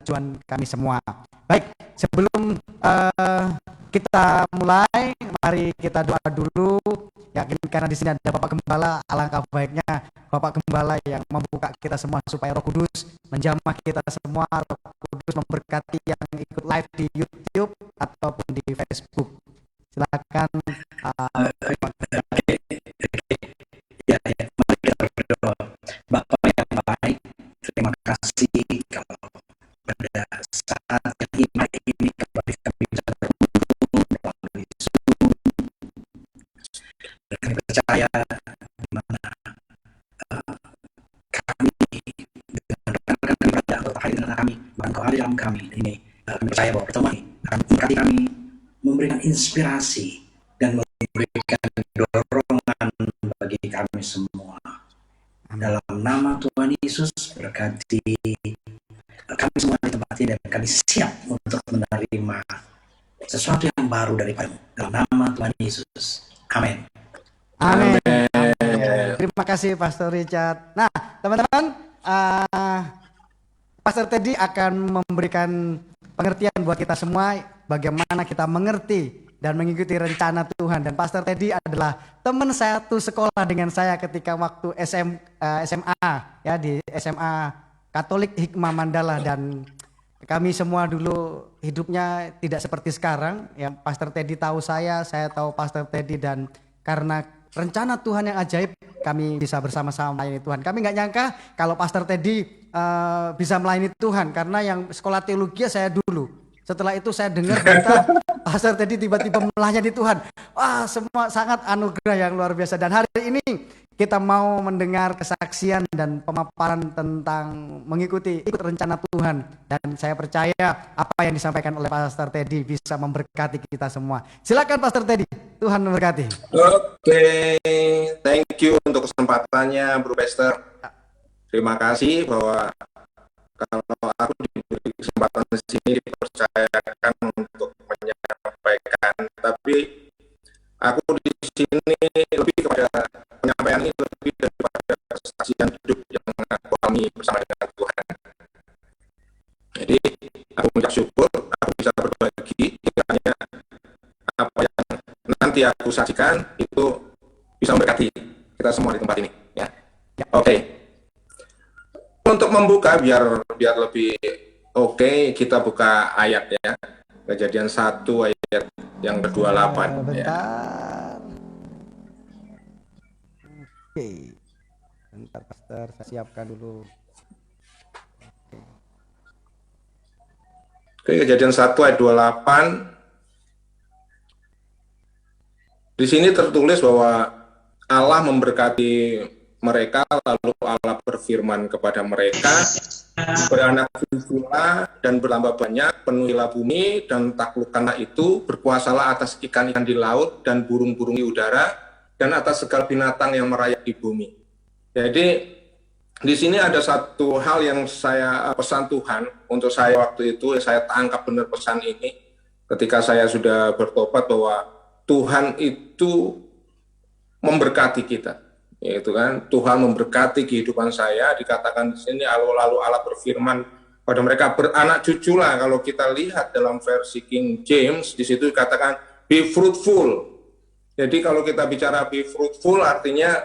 kemajuan kami semua. Baik, sebelum kita mulai, mari kita doa dulu. Yakin karena di sini ada Bapak Gembala, alangkah baiknya Bapak Gembala yang membuka kita semua supaya Roh Kudus menjamah kita semua, Roh Kudus memberkati yang ikut live di YouTube ataupun di Facebook. Silakan. Ya, mari kita berdoa. Bapak yang baik, terima kasih kalau pada saat ini kembali kami bisa berkumpul melalui Zoom. Dan kami percaya di mana kami dengan rekan-rekan kami berada atau hadirin kami, bahkan kehadiran kami ini, kami percaya bahwa pertemuan ini akan memberkati kami, memberikan inspirasi dan memberikan dorongan bagi kami semua. Dalam nama Tuhan Yesus, berkati kami semua di tempat ini dan kami siap untuk menerima sesuatu yang baru daripada-Mu. Dalam nama Tuhan Yesus. Amin. Amin. Terima kasih Pastor Richard. Nah, teman-teman, Pastor Teddy akan memberikan pengertian buat kita semua bagaimana kita mengerti dan mengikuti rencana Tuhan. Dan Pastor Teddy adalah teman satu sekolah dengan saya ketika waktu SMA ya, di SMA Katolik Hikmah Mandala, dan kami semua dulu hidupnya tidak seperti sekarang. Ya, Pastor Teddy tahu saya tahu Pastor Teddy, dan karena rencana Tuhan yang ajaib kami bisa bersama-sama melayani Tuhan. Kami nggak nyangka kalau Pastor Teddy bisa melayani Tuhan, karena yang sekolah teologi saya dulu. Setelah itu saya dengar berita Pastor Teddy tiba-tiba melayani Tuhan. Wah, semua sangat anugerah yang luar biasa. Dan hari ini kita mau mendengar kesaksian dan pemaparan tentang ikut rencana Tuhan. Dan saya percaya apa yang disampaikan oleh Pastor Teddy bisa memberkati kita semua. Silakan Pastor Teddy, Tuhan memberkati. Oke, thank you untuk kesempatannya Bro Pastor. Terima kasih bahwa kalau aku diberi kesempatan di sini dipercayakan untuk menyampaikan, tapi aku di sini lebih kepada penyampaian ini lebih daripada kesaksian hidup yang aku alami bersama dengan Tuhan. Jadi aku mengucap syukur aku bisa berbagi, kiranya apa yang nanti aku saksikan itu bisa memberkati kita semua di tempat ini. Ya, oke. Untuk membuka biar lebih oke, kita buka ayat ya. Kejadian 1 ayat yang ke-28 ya. Oke. Bentar Pastor, saya siapkan dulu. Oke, Kejadian 1 ayat 28. Di sini tertulis bahwa Allah memberkati mereka, lalu Allah berfirman kepada mereka, beranak cuculah dan bertambah banyak, penuhilah bumi dan taklukkanlah itu, berkuasalah atas ikan-ikan di laut dan burung-burung di udara dan atas segala binatang yang merayap di bumi. Jadi di sini ada satu hal yang saya pesan Tuhan untuk saya waktu itu, saya tangkap benar pesan ini ketika saya sudah bertobat, bahwa Tuhan itu memberkati kita. Yaitu kan, Tuhan memberkati kehidupan saya. Dikatakan di sini lalu Allah berfirman pada mereka, beranak cuculah. Kalau kita lihat dalam versi King James, di situ dikatakan be fruitful. Jadi kalau kita bicara be fruitful, artinya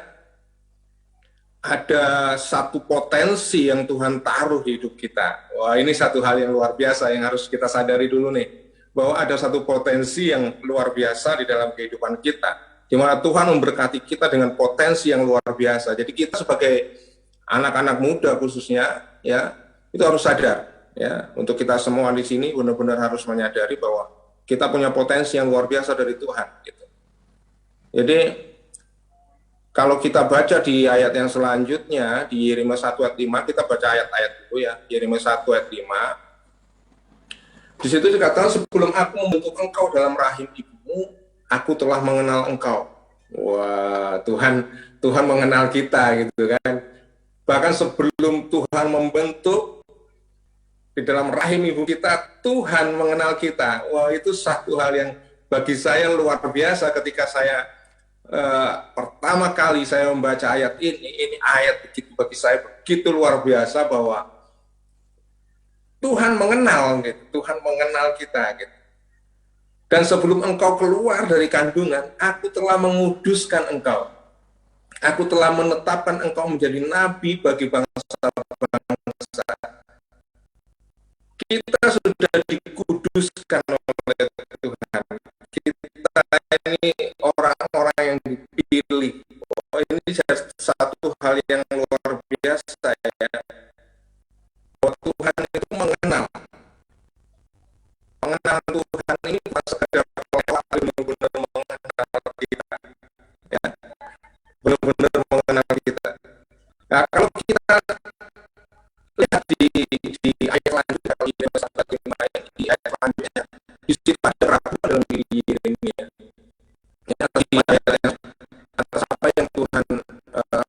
ada satu potensi yang Tuhan taruh di hidup kita. Wah, ini satu hal yang luar biasa yang harus kita sadari dulu nih, bahwa ada satu potensi yang luar biasa di dalam kehidupan kita, di mana Tuhan memberkati kita dengan potensi yang luar biasa. Jadi kita sebagai anak-anak muda khususnya, ya, itu harus sadar, ya. Untuk kita semua di sini benar-benar harus menyadari bahwa kita punya potensi yang luar biasa dari Tuhan. Gitu. Jadi kalau kita baca di ayat yang selanjutnya di Yeremia 1 ayat 5, kita baca ayat-ayat dulu ya. Yeremia 1 ayat 5. Di situ dikatakan, sebelum aku membentuk engkau dalam rahim ibumu, aku telah mengenal engkau. Wah, Tuhan mengenal kita gitu kan. Bahkan sebelum Tuhan membentuk di dalam rahim ibu kita, Tuhan mengenal kita. Wah, itu satu hal yang bagi saya luar biasa ketika saya pertama kali saya membaca ayat ini ayat begitu bagi saya begitu luar biasa, bahwa Tuhan mengenal, gitu. Tuhan mengenal kita, gitu. Dan sebelum engkau keluar dari kandungan, aku telah menguduskan engkau. Aku telah menetapkan engkau menjadi nabi bagi bangsa-bangsa. Kita sudah dikuduskan oleh Tuhan. Kita ini orang-orang yang dipilih. Oh, ini satu hal yang luar biasa ya. Bahwa Tuhan itu mengenal. Mengenal Tuhan ini bukan sekedar lewat, benar-benar mengenal kita. Ya. Benar-benar mengenal kita. Nah, kalau kita lihat di ayat lanjutnya, kalau di ayat selanjutnya, di situ ada keraguan dalam diri Yeremia. Ya, di ayat yang atas apa yang Tuhan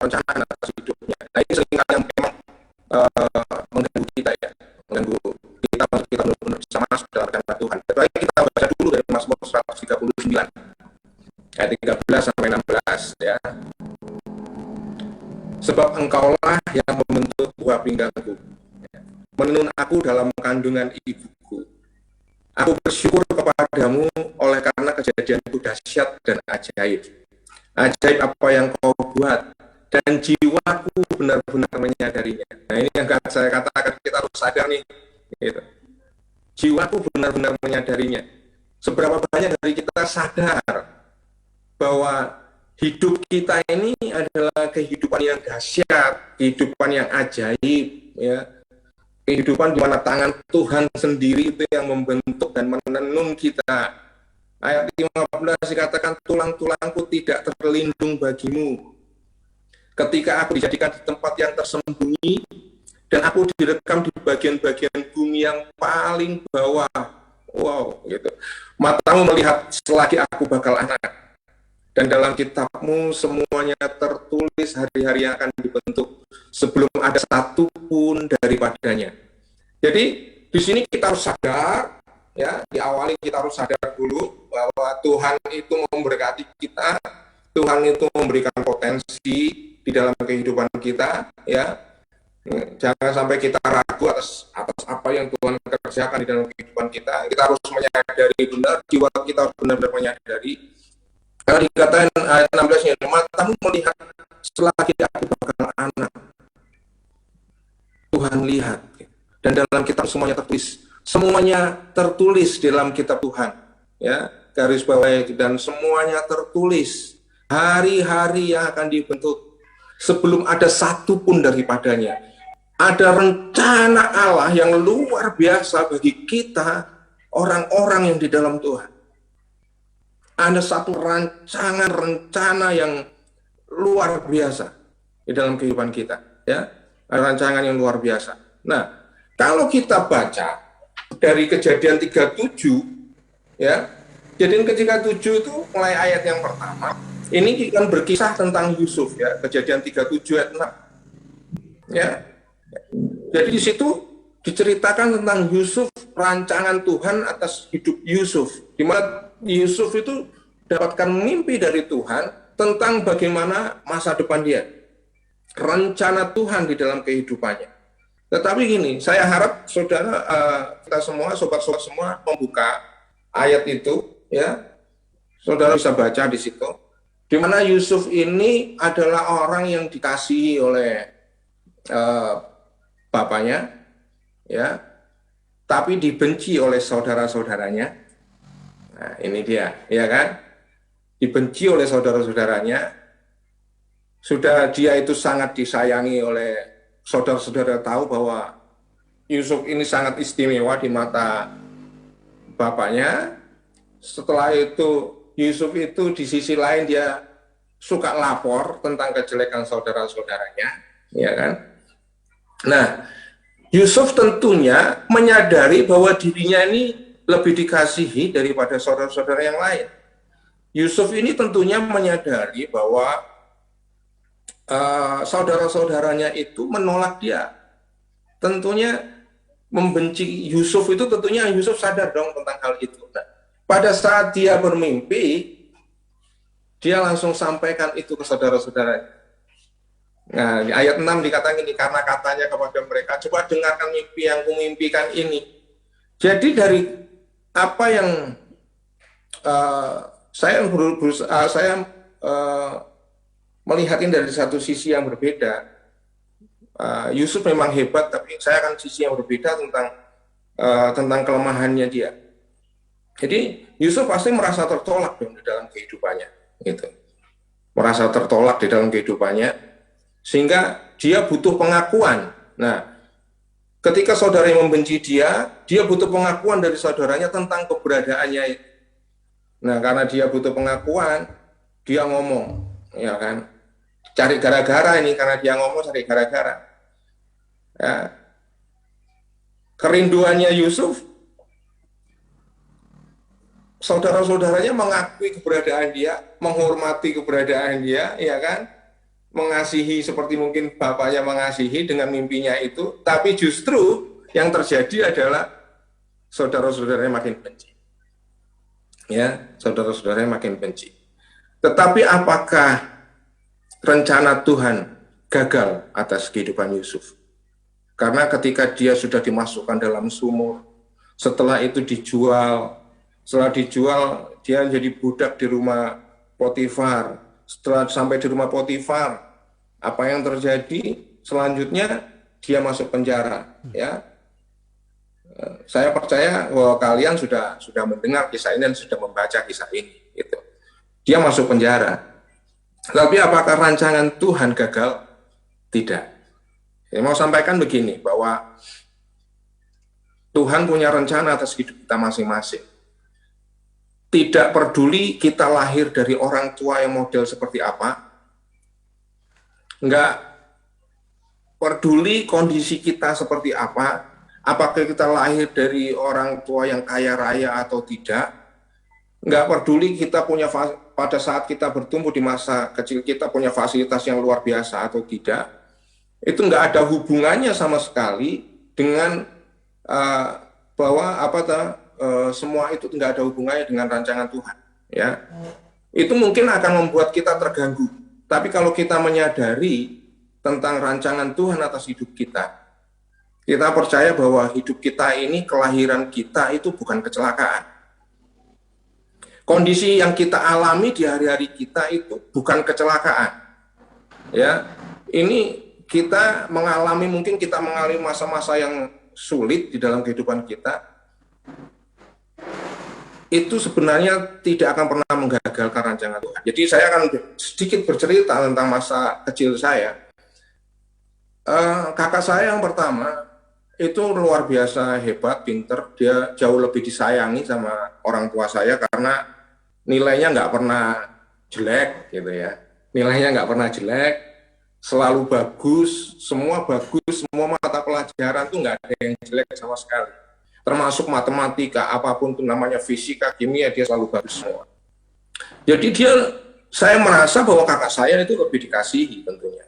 rencanakan atas hidupnya. Nah, ini seringkali yang memang mengganggu kita ya, mengganggu kita untuk kita benar-benar bisa masuk dalam rencana Tuhan. Tetapi kita baca dulu dari Mazmur 139 ayat 13 sampai 16 ya. Sebab engkaulah yang membentuk buah pinggangku, menenun aku dalam kandungan ibuku. Aku bersyukur kepadamu oleh karena kejadianku dahsyat dan ajaib. Ajaib apa yang kau buat, dan jiwaku benar-benar menyadarinya. Nah, ini yang saya katakan, kita harus sadar nih, gitu. Jiwaku benar-benar menyadarinya. Seberapa banyak dari kita sadar bahwa hidup kita ini adalah kehidupan yang dahsyat, kehidupan yang ajaib, ya. Kehidupan di mana tangan Tuhan sendiri itu yang membentuk dan menenun kita. Ayat 15 dikatakan, tulang-tulangku tidak terlindung bagimu. Ketika aku dijadikan di tempat yang tersembunyi, dan aku direkam di bagian-bagian bumi yang paling bawah. Wow, gitu. Matamu melihat selagi aku bakal anak. Dan dalam kitabmu semuanya tertulis hari-hari yang akan dibentuk sebelum ada satu pun daripadanya. Jadi di sini kita harus sadar, ya, diawali kita harus sadar dulu bahwa Tuhan itu memberkati kita, Tuhan itu memberikan potensi di dalam kehidupan kita, ya. Jangan sampai kita ragu atas apa yang Tuhan kerjakan di dalam kehidupan kita. Kita harus menyadari benar, jiwa kita harus benar-benar menyadari. Kalau dikatakan ayat 16-nya, matamu melihat selagi aku bakal anak. Tuhan lihat. Dan dalam kitab semuanya tertulis. Semuanya tertulis dalam kitab Tuhan. Ya, garis bawahi, dan semuanya tertulis. Hari-hari yang akan dibentuk sebelum ada satu pun daripadanya. Ada rencana Allah yang luar biasa bagi kita, orang-orang yang di dalam Tuhan. Ada satu rencana yang luar biasa di dalam kehidupan kita, ya. Ada rancangan yang luar biasa. Nah, kalau kita baca dari Kejadian 37, ya, Kejadian 37 itu mulai ayat yang pertama. Ini kan berkisah tentang Yusuf, ya, Kejadian 37 ayat 6. Ya. Jadi di situ diceritakan tentang Yusuf, rancangan Tuhan atas hidup Yusuf, di mana Yusuf itu dapatkan mimpi dari Tuhan tentang bagaimana masa depan dia, rencana Tuhan di dalam kehidupannya. Tetapi gini, saya harap saudara, kita semua, sobat-sobat semua membuka ayat itu, ya, saudara bisa baca di situ, di mana Yusuf ini adalah orang yang dikasihi oleh bapaknya, ya, tapi dibenci oleh saudara-saudaranya. Nah, ini dia, ya kan? Dibenci oleh saudara-saudaranya. Sudah dia itu sangat disayangi oleh saudara-saudara, tahu bahwa Yusuf ini sangat istimewa di mata bapaknya. Setelah itu, Yusuf itu di sisi lain dia suka lapor tentang kejelekan saudara-saudaranya, ya kan? Nah, Yusuf tentunya menyadari bahwa dirinya ini lebih dikasihi daripada saudara-saudara yang lain. Yusuf ini tentunya menyadari bahwa saudara-saudaranya itu menolak dia. Tentunya membenci Yusuf itu, tentunya Yusuf sadar dong tentang hal itu. Nah, pada saat dia bermimpi, dia langsung sampaikan itu ke saudara-saudaranya. Nah, di ayat 6 dikatakan ini, karena katanya kepada mereka, coba dengarkan mimpi yang kumimpikan ini. Jadi dari apa yang saya melihat ini dari satu sisi yang berbeda. Yusuf memang hebat, tapi saya akan sisi yang berbeda tentang kelemahannya dia. Jadi Yusuf pasti merasa tertolak dong di dalam kehidupannya, gitu. Merasa tertolak di dalam kehidupannya, sehingga dia butuh pengakuan. Nah, ketika saudara yang membenci dia butuh pengakuan dari saudaranya tentang keberadaannya. Nah, karena dia butuh pengakuan, dia ngomong, ya kan? Cari gara-gara ini, karena dia ngomong cari gara-gara. Ya. Kerinduannya Yusuf, saudara-saudaranya mengakui keberadaan dia, menghormati keberadaan dia, ya kan? Mengasihi seperti mungkin bapaknya mengasihi dengan mimpinya itu, tapi justru yang terjadi adalah saudara-saudaranya makin benci. Ya, saudara-saudaranya makin benci. Tetapi apakah rencana Tuhan gagal atas kehidupan Yusuf? Karena ketika dia sudah dimasukkan dalam sumur, setelah itu dijual, dia jadi budak di rumah Potifar. Setelah sampai di rumah Potifar, apa yang terjadi selanjutnya? Dia masuk penjara. Ya, saya percaya bahwa kalian sudah mendengar kisah ini dan sudah membaca kisah ini. Gitu. Dia masuk penjara. Tapi apakah rancangan Tuhan gagal? Tidak. Saya mau sampaikan begini, bahwa Tuhan punya rencana atas hidup kita masing-masing. Tidak peduli kita lahir dari orang tua yang model seperti apa, enggak peduli kondisi kita seperti apa, apakah kita lahir dari orang tua yang kaya raya atau tidak, enggak peduli kita punya pada saat kita bertumbuh di masa kecil kita punya fasilitas yang luar biasa atau tidak, itu enggak ada hubungannya sama sekali dengan bahwa semua itu enggak ada hubungannya dengan rancangan Tuhan. Ya, itu mungkin akan membuat kita terganggu. Tapi kalau kita menyadari tentang rancangan Tuhan atas hidup kita percaya bahwa hidup kita ini, kelahiran kita itu bukan kecelakaan. Kondisi yang kita alami di hari-hari kita itu bukan kecelakaan. Ya, ini mungkin kita mengalami masa-masa yang sulit di dalam kehidupan kita. Itu sebenarnya tidak akan pernah menggagalkan rancangan Tuhan. Jadi saya akan sedikit bercerita tentang masa kecil saya. Kakak saya yang pertama itu luar biasa hebat, pinter. Dia jauh lebih disayangi sama orang tua saya karena nilainya nggak pernah jelek, gitu ya. Nilainya nggak pernah jelek, selalu bagus, semua mata pelajaran tuh nggak ada yang jelek sama sekali. Termasuk matematika, apapun itu namanya, fisika, kimia, dia selalu bagus semua. Jadi saya merasa bahwa kakak saya itu lebih dikasihi tentunya.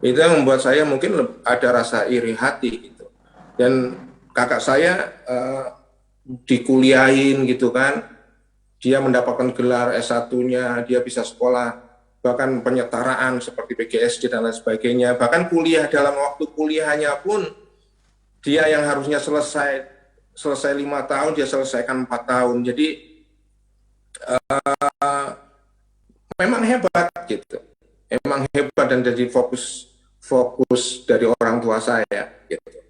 Itu yang membuat saya mungkin ada rasa iri hati gitu. Dan kakak saya dikuliahin gitu kan, dia mendapatkan gelar S1-nya, dia bisa sekolah, bahkan penyetaraan seperti PGSD dan lain sebagainya. Bahkan kuliah, dalam waktu kuliahnya pun, dia yang harusnya selesai 5 tahun, dia selesaikan 4 tahun. Jadi memang hebat gitu. Memang hebat dan jadi fokus dari orang tua saya gitu.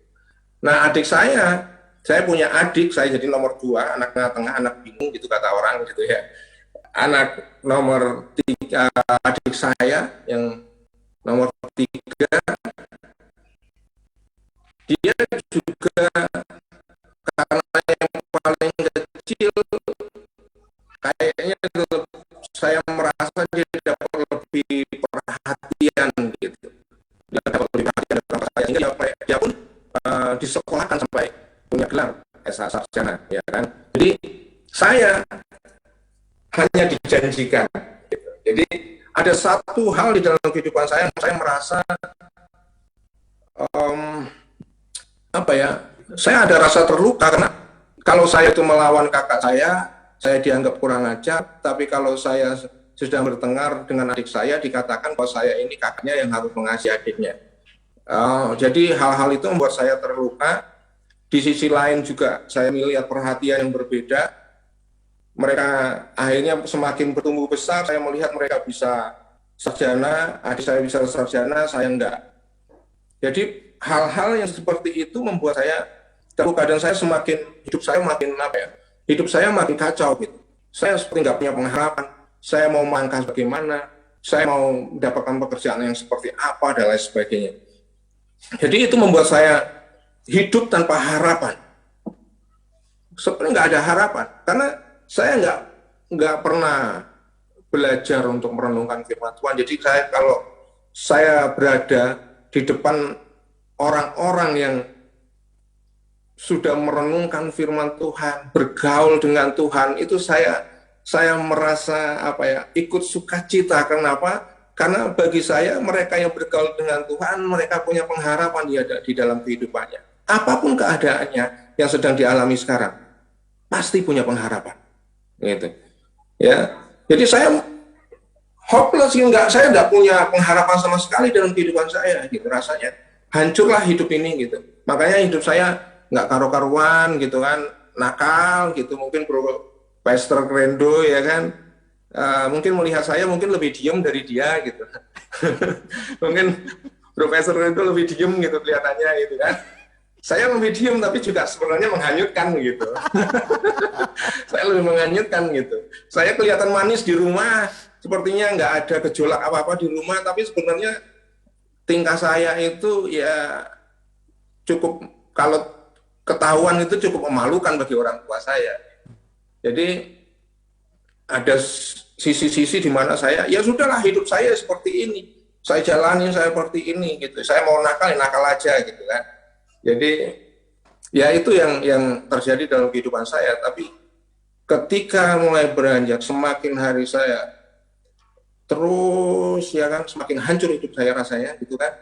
Nah, adik saya punya adik, saya jadi nomor 2, anak tengah, anak bingung gitu kata orang gitu ya. Anak nomor 3, adik saya yang nomor 3, dia juga karena yang paling kecil, kayaknya saya merasa dia dapat lebih perhatian gitu. Dia dapat lebih perhatian dari orang saya, sehingga dia pun disekolahkan sampai punya gelar S1 sarjana, ya kan. Jadi saya hanya dijanjikan gitu. Jadi ada satu hal di dalam kehidupan saya merasa saya ada rasa terluka karena kalau saya itu melawan kakak saya dianggap kurang ajar, tapi kalau saya sedang bertengkar dengan adik saya, dikatakan bahwa saya ini kakaknya yang harus mengasihi adiknya. Jadi hal-hal itu membuat saya terluka. Di sisi lain juga saya melihat perhatian yang berbeda. Mereka akhirnya semakin bertumbuh besar, saya melihat mereka bisa sarjana, adik saya bisa sarjana, saya enggak. Jadi hal-hal yang seperti itu membuat saya terluka, dan saya hidup saya makin kacau gitu. Saya seperti nggak punya pengharapan, saya mau melangkah bagaimana, saya mau mendapatkan pekerjaan yang seperti apa, dan lain sebagainya. Jadi itu membuat saya hidup tanpa harapan. Sebenarnya nggak ada harapan, karena saya nggak pernah belajar untuk merenungkan firman Tuhan. Jadi kalau saya berada di depan orang-orang yang sudah merenungkan firman Tuhan, bergaul dengan Tuhan, itu saya merasa ikut sukacita. Kenapa? Karena bagi saya mereka yang bergaul dengan Tuhan, mereka punya pengharapan di dalam kehidupannya. Apapun keadaannya yang sedang dialami sekarang, pasti punya pengharapan. Gitu. Ya. Jadi saya hopeless, saya nggak punya pengharapan sama sekali dalam kehidupan saya. Gitu rasanya. Hancurlah hidup ini gitu. Makanya hidup saya nggak karu-karuan gitu kan, nakal gitu. Mungkin Pastor Krendo ya kan, mungkin melihat saya mungkin lebih diem dari dia gitu. Mungkin Profesor Krendo lebih diem gitu kelihatannya gitu kan. Saya lebih diem tapi juga sebenarnya menghanyutkan gitu. Saya lebih menghanyutkan gitu. Saya kelihatan manis di rumah, sepertinya nggak ada gejolak apa-apa di rumah, tapi sebenarnya tingkah saya itu ya cukup, kalau ketahuan itu cukup memalukan bagi orang tua saya. Jadi ada sisi-sisi di mana saya, ya sudahlah hidup saya seperti ini, saya jalani saya seperti ini gitu. Saya mau nakal, ya nakal aja gitu kan. Jadi ya itu yang terjadi dalam kehidupan saya. Tapi ketika mulai beranjak, semakin hari saya terus ya kan, semakin hancur hidup saya rasanya gitu kan.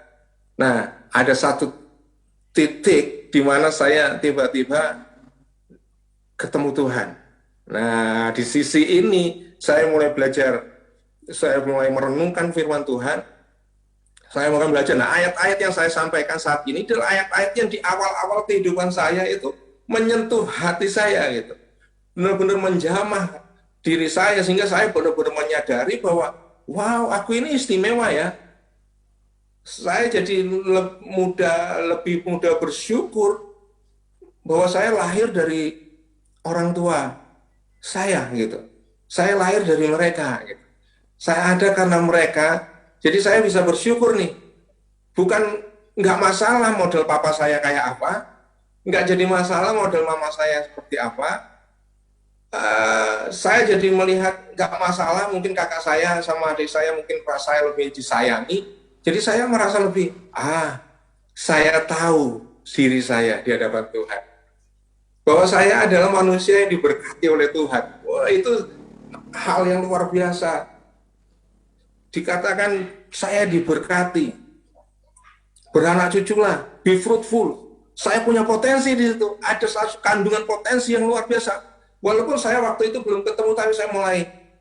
Nah, ada satu titik di mana saya tiba-tiba ketemu Tuhan. Nah, di sisi ini saya mulai belajar, saya mulai merenungkan firman Tuhan. Saya mulai belajar. Nah, ayat-ayat yang saya sampaikan saat ini adalah ayat-ayat yang di awal-awal kehidupan saya itu menyentuh hati saya gitu. Benar-benar menjamah diri saya, sehingga saya benar-benar menyadari bahwa wow, aku ini istimewa ya. Saya jadi lebih mudah bersyukur bahwa saya lahir dari orang tua saya gitu. Saya lahir dari mereka gitu. Saya ada karena mereka, jadi saya bisa bersyukur nih. Bukan nggak masalah model papa saya kayak apa, nggak jadi masalah model mama saya seperti apa. Saya jadi melihat nggak masalah, mungkin kakak saya sama adik saya mungkin saya lebih disayangi, jadi saya merasa lebih saya tahu diri saya di hadapan Tuhan, bahwa saya adalah manusia yang diberkati oleh Tuhan. Wah, itu hal yang luar biasa. Dikatakan saya diberkati, beranak cuculah, be fruitful. Saya punya potensi di situ, ada satu kandungan potensi yang luar biasa. Walaupun saya waktu itu belum ketemu, tapi saya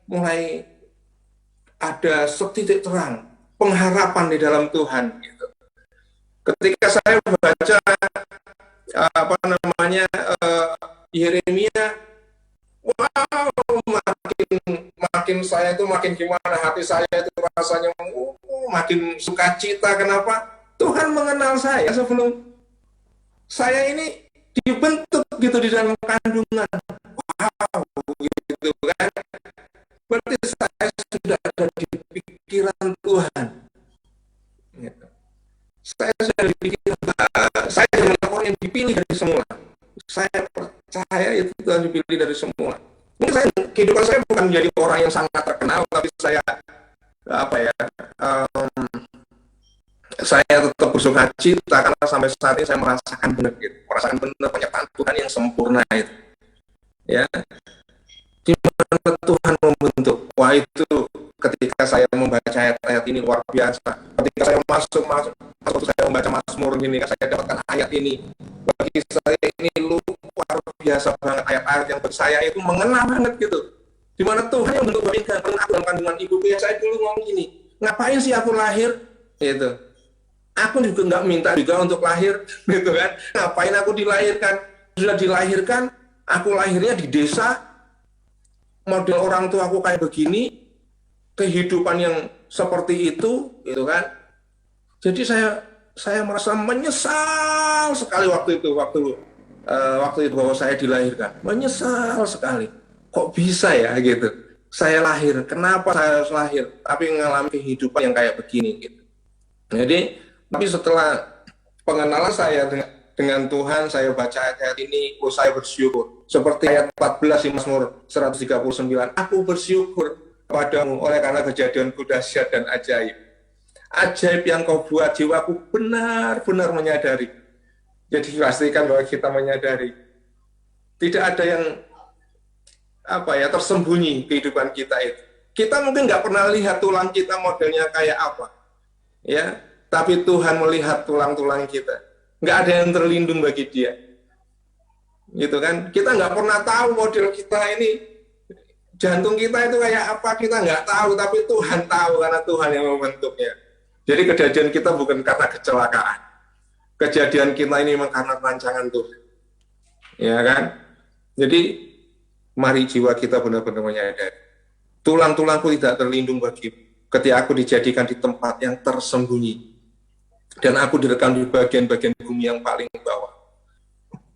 mulai ada setitik terang, pengharapan di dalam Tuhan. Gitu. Ketika saya baca Yeremia, wow, makin saya itu makin gimana, hati saya itu rasanya makin sukacita. Kenapa? Tuhan mengenal saya sebelum saya ini dibentuk gitu di dalam kandungan. Wow, gitu kan. Berarti saya sudah ada di pikiran Tuhan. Gitu. Saya sudah dipikir, saya adalah orang yang dipilih dari semula. Saya percaya itu Tuhan dipilih dari semula. Mungkin kehidupan saya bukan menjadi orang yang sangat terkenal, tapi saya saya tetap bersuka cita karena sampai saat ini saya merasakan benar penyertaan Tuhan yang sempurna itu. Ya, di mana Tuhan membentuk. Wah, itu ketika saya membaca ayat-ayat ini luar biasa. Ketika saya masuk saya membaca Mazmur ini, saya dapatkan ayat ini. Bagi saya ini luar biasa banget, ayat-ayat yang bagi saya itu mengena banget gitu. Di mana Tuhan yang bentuk babi pernah aku dalam kandungan ibuku. Ya saya dulu ngomong gini, ngapain sih aku lahir? Gitu. Aku juga nggak minta juga untuk lahir, gitu kan? Ngapain aku dilahirkan? Sudah dilahirkan, aku lahirnya di desa, model orang tua aku kayak begini, kehidupan yang seperti itu, gitu kan? Jadi saya merasa menyesal sekali waktu itu bahwa saya dilahirkan, menyesal sekali. Kok bisa ya gitu? Saya lahir, kenapa saya harus lahir? Tapi mengalami kehidupan yang kayak begini, gitu. Jadi, tapi setelah pengenalan saya dengan Tuhan, saya baca ayat ini, saya bersyukur. Seperti ayat 14 di Mazmur 139, aku bersyukur kepadamu oleh karena kejadianku dahsyat dan ajaib. Ajaib yang kau buat, jiwaku benar-benar menyadari. Jadi pastikan bahwa kita menyadari. Tidak ada yang tersembunyi kehidupan kita itu. Kita mungkin nggak pernah lihat tulang kita modelnya kayak apa. Ya, tapi Tuhan melihat tulang-tulang kita. Nggak ada yang terlindung bagi Dia. Gitu kan? Kita nggak pernah tahu model kita ini, jantung kita itu kayak apa, kita nggak tahu, tapi Tuhan tahu karena Tuhan yang membentuknya. Jadi kejadian kita bukan karena kecelakaan. Kejadian kita ini memang karena rancangan Tuhan. Ya kan? Jadi mari jiwa kita benar-benar menyadari. Tulang-tulangku tidak terlindung bagimu. Ketika aku dijadikan di tempat yang tersembunyi dan aku direkam di bagian-bagian bumi yang paling bawah.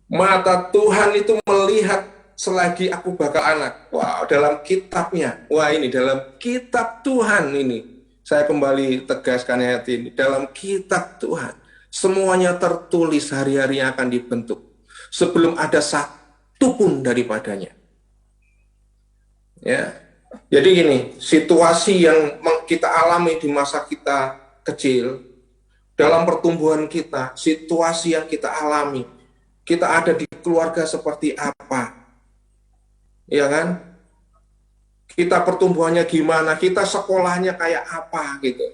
Mata Tuhan itu melihat selagi aku bakal anak. Wow, dalam kitabnya. Wah, ini dalam kitab Tuhan ini. Saya kembali tegaskan ayat ini. Dalam kitab Tuhan, semuanya tertulis hari-hari yang akan dibentuk. Sebelum ada satu pun daripadanya. Ya. Jadi gini, situasi yang kita alami di masa kita kecil, dalam pertumbuhan kita, situasi yang kita alami, kita ada di keluarga seperti apa, ya kan? Kita pertumbuhannya gimana, kita sekolahnya kayak apa gitu.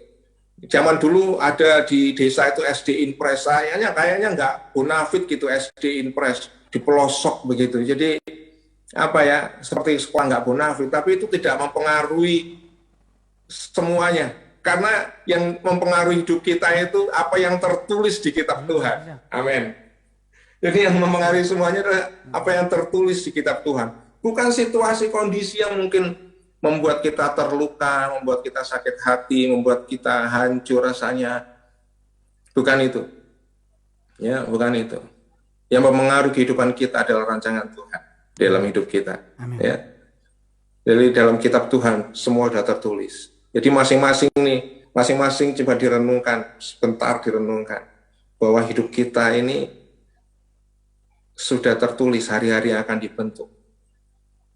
Zaman dulu ada di desa itu SD Impres, kayaknya nggak bonafit gitu SD Impres, di pelosok begitu. Jadi seperti sekolah nggak bonafit, tapi itu tidak mempengaruhi semuanya. Karena yang mempengaruhi hidup kita itu apa yang tertulis di kitab Tuhan. Amin. Jadi yang mempengaruhi semuanya adalah apa yang tertulis di kitab Tuhan. Bukan situasi kondisi yang mungkin membuat kita terluka, membuat kita sakit hati, membuat kita hancur rasanya. Bukan itu. Ya, bukan itu. Yang mempengaruhi kehidupan kita adalah rancangan Tuhan dalam hidup kita. Amin. Ya. Jadi dalam kitab Tuhan semua sudah tertulis. Jadi masing-masing coba direnungkan, sebentar direnungkan bahwa hidup kita ini sudah tertulis hari-hari yang akan dibentuk.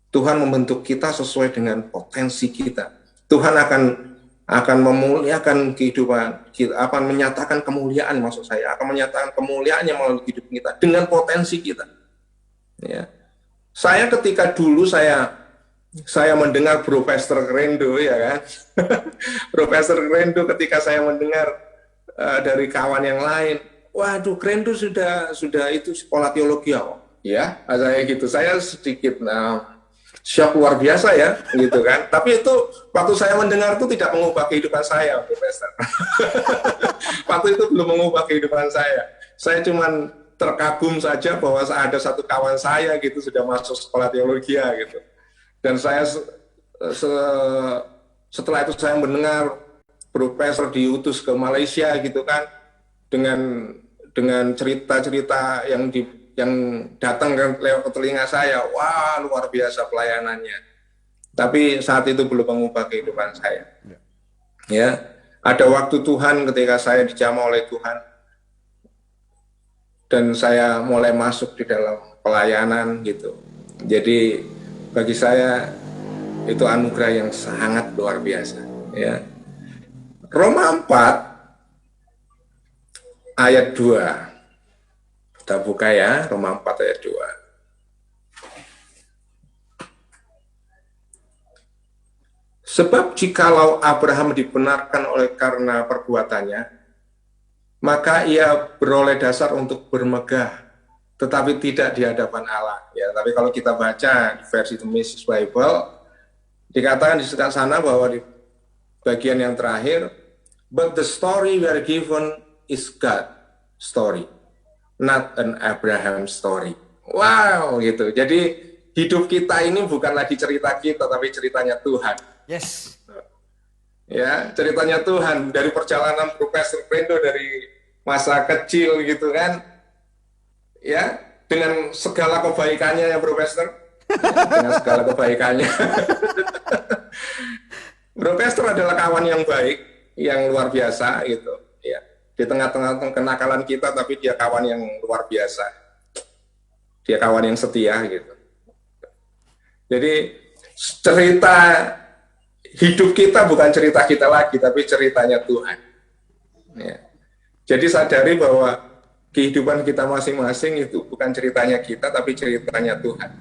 Tuhan membentuk kita sesuai dengan potensi kita. Tuhan akan memuliakan kehidupan kita, akan menyatakan kemuliaan, maksud saya akan menyatakan kemuliaannya melalui hidup kita dengan potensi kita. Ya. Saya ketika dulu saya mendengar Profesor Rendo, ya kan, Profesor Rendo ketika saya mendengar dari kawan yang lain, waduh, Rendo sudah itu sekolah teologi ya, saya gitu, saya sedikit shock luar biasa ya, gitu kan. Tapi itu waktu saya mendengar itu tidak mengubah kehidupan saya, Profesor. Waktu itu belum mengubah kehidupan saya. Saya cuman terkagum saja bahwa ada satu kawan saya gitu sudah masuk sekolah teologi gitu. Dan saya setelah itu saya mendengar Profesor diutus ke Malaysia gitu kan, dengan cerita-cerita yang datang lewat telinga saya, wah luar biasa pelayanannya. Tapi saat itu belum mengubah kehidupan saya. Ya, ada waktu Tuhan ketika saya dijamah oleh Tuhan dan saya mulai masuk di dalam pelayanan gitu. Jadi bagi saya itu anugerah yang sangat luar biasa. Ya. Roma 4 ayat 2. Kita buka ya, Roma 4 ayat 2. Sebab jikalau Abraham dibenarkan oleh karena perbuatannya, maka ia beroleh dasar untuk bermegah, tetapi tidak di hadapan Allah. Ya, tapi kalau kita baca di versi The Message Bible, Dikatakan di sekitar sana bahwa di bagian yang terakhir, but the story we are given is God story, not an Abraham story. Wow, gitu. Jadi hidup kita ini bukan lagi cerita kita, tapi ceritanya Tuhan. Yes. Ya, ceritanya Tuhan dari perjalanan Profesor Brendo dari masa kecil gitu kan. Ya, dengan segala kebaikannya ya Profesor. Dengan segala kebaikannya. Profesor adalah kawan yang baik, yang luar biasa gitu. Ya, di tengah-tengah kenakalan kita, tapi dia kawan yang luar biasa. Dia kawan yang setia gitu. Jadi cerita hidup kita bukan cerita kita lagi, tapi ceritanya Tuhan. Ya. Jadi sadari bahwa kehidupan kita masing-masing itu bukan ceritanya kita, tapi ceritanya Tuhan.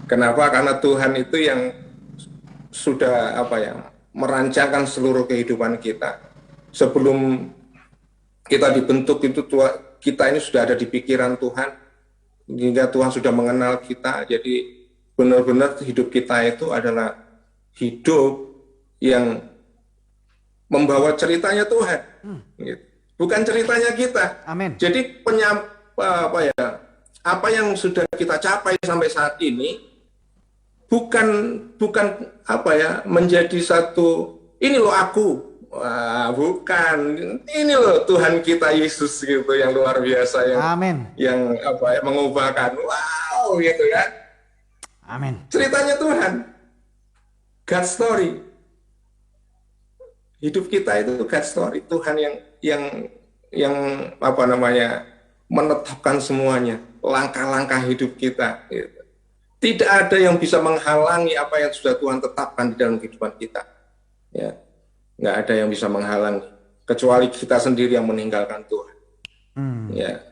Kenapa? Karena Tuhan itu yang sudah merancangkan seluruh kehidupan kita. Sebelum kita dibentuk itu kita ini sudah ada di pikiran Tuhan, hingga Tuhan sudah mengenal kita. Jadi benar-benar hidup kita itu adalah hidup yang membawa ceritanya Tuhan, gitu. Bukan ceritanya kita. Amin. Jadi apa yang sudah kita capai sampai saat ini bukan menjadi satu ini loh aku. Wah, bukan. Ini loh Tuhan kita Yesus gitu yang luar biasa yang Amin. yang mengubahkan. Wow, gitu kan. Amin. Ceritanya Tuhan. God story. Hidup kita itu God story. Tuhan yang menetapkan semuanya, langkah-langkah hidup kita. Gitu. Tidak ada yang bisa menghalangi apa yang sudah Tuhan tetapkan di dalam kehidupan kita. Ya, nggak ada yang bisa menghalangi, kecuali kita sendiri yang meninggalkan Tuhan. Ya.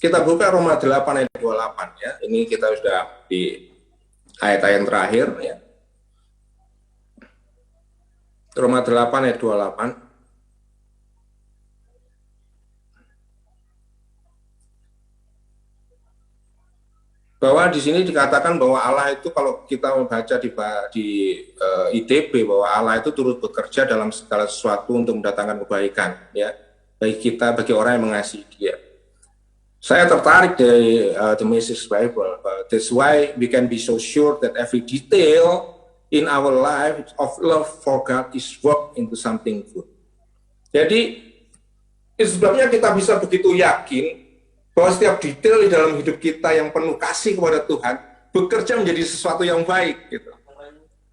Kita buka Roma 8 ayat 28 ya. Ini kita sudah di ayat-ayat terakhir ya. Roma 8 ayat 28. Bahwa di sini dikatakan bahwa Allah itu, kalau kita membaca di ITB, bahwa Allah itu turut bekerja dalam segala sesuatu untuk mendatangkan kebaikan ya, bagi kita, bagi orang yang mengasihi Dia. Saya tertarik dari The Message Bible. That's why we can be so sure that every detail in our life of love for God is worked into something good. Jadi, itu sebabnya kita bisa begitu yakin bahwa setiap detail di dalam hidup kita yang penuh kasih kepada Tuhan bekerja menjadi sesuatu yang baik. Gitu.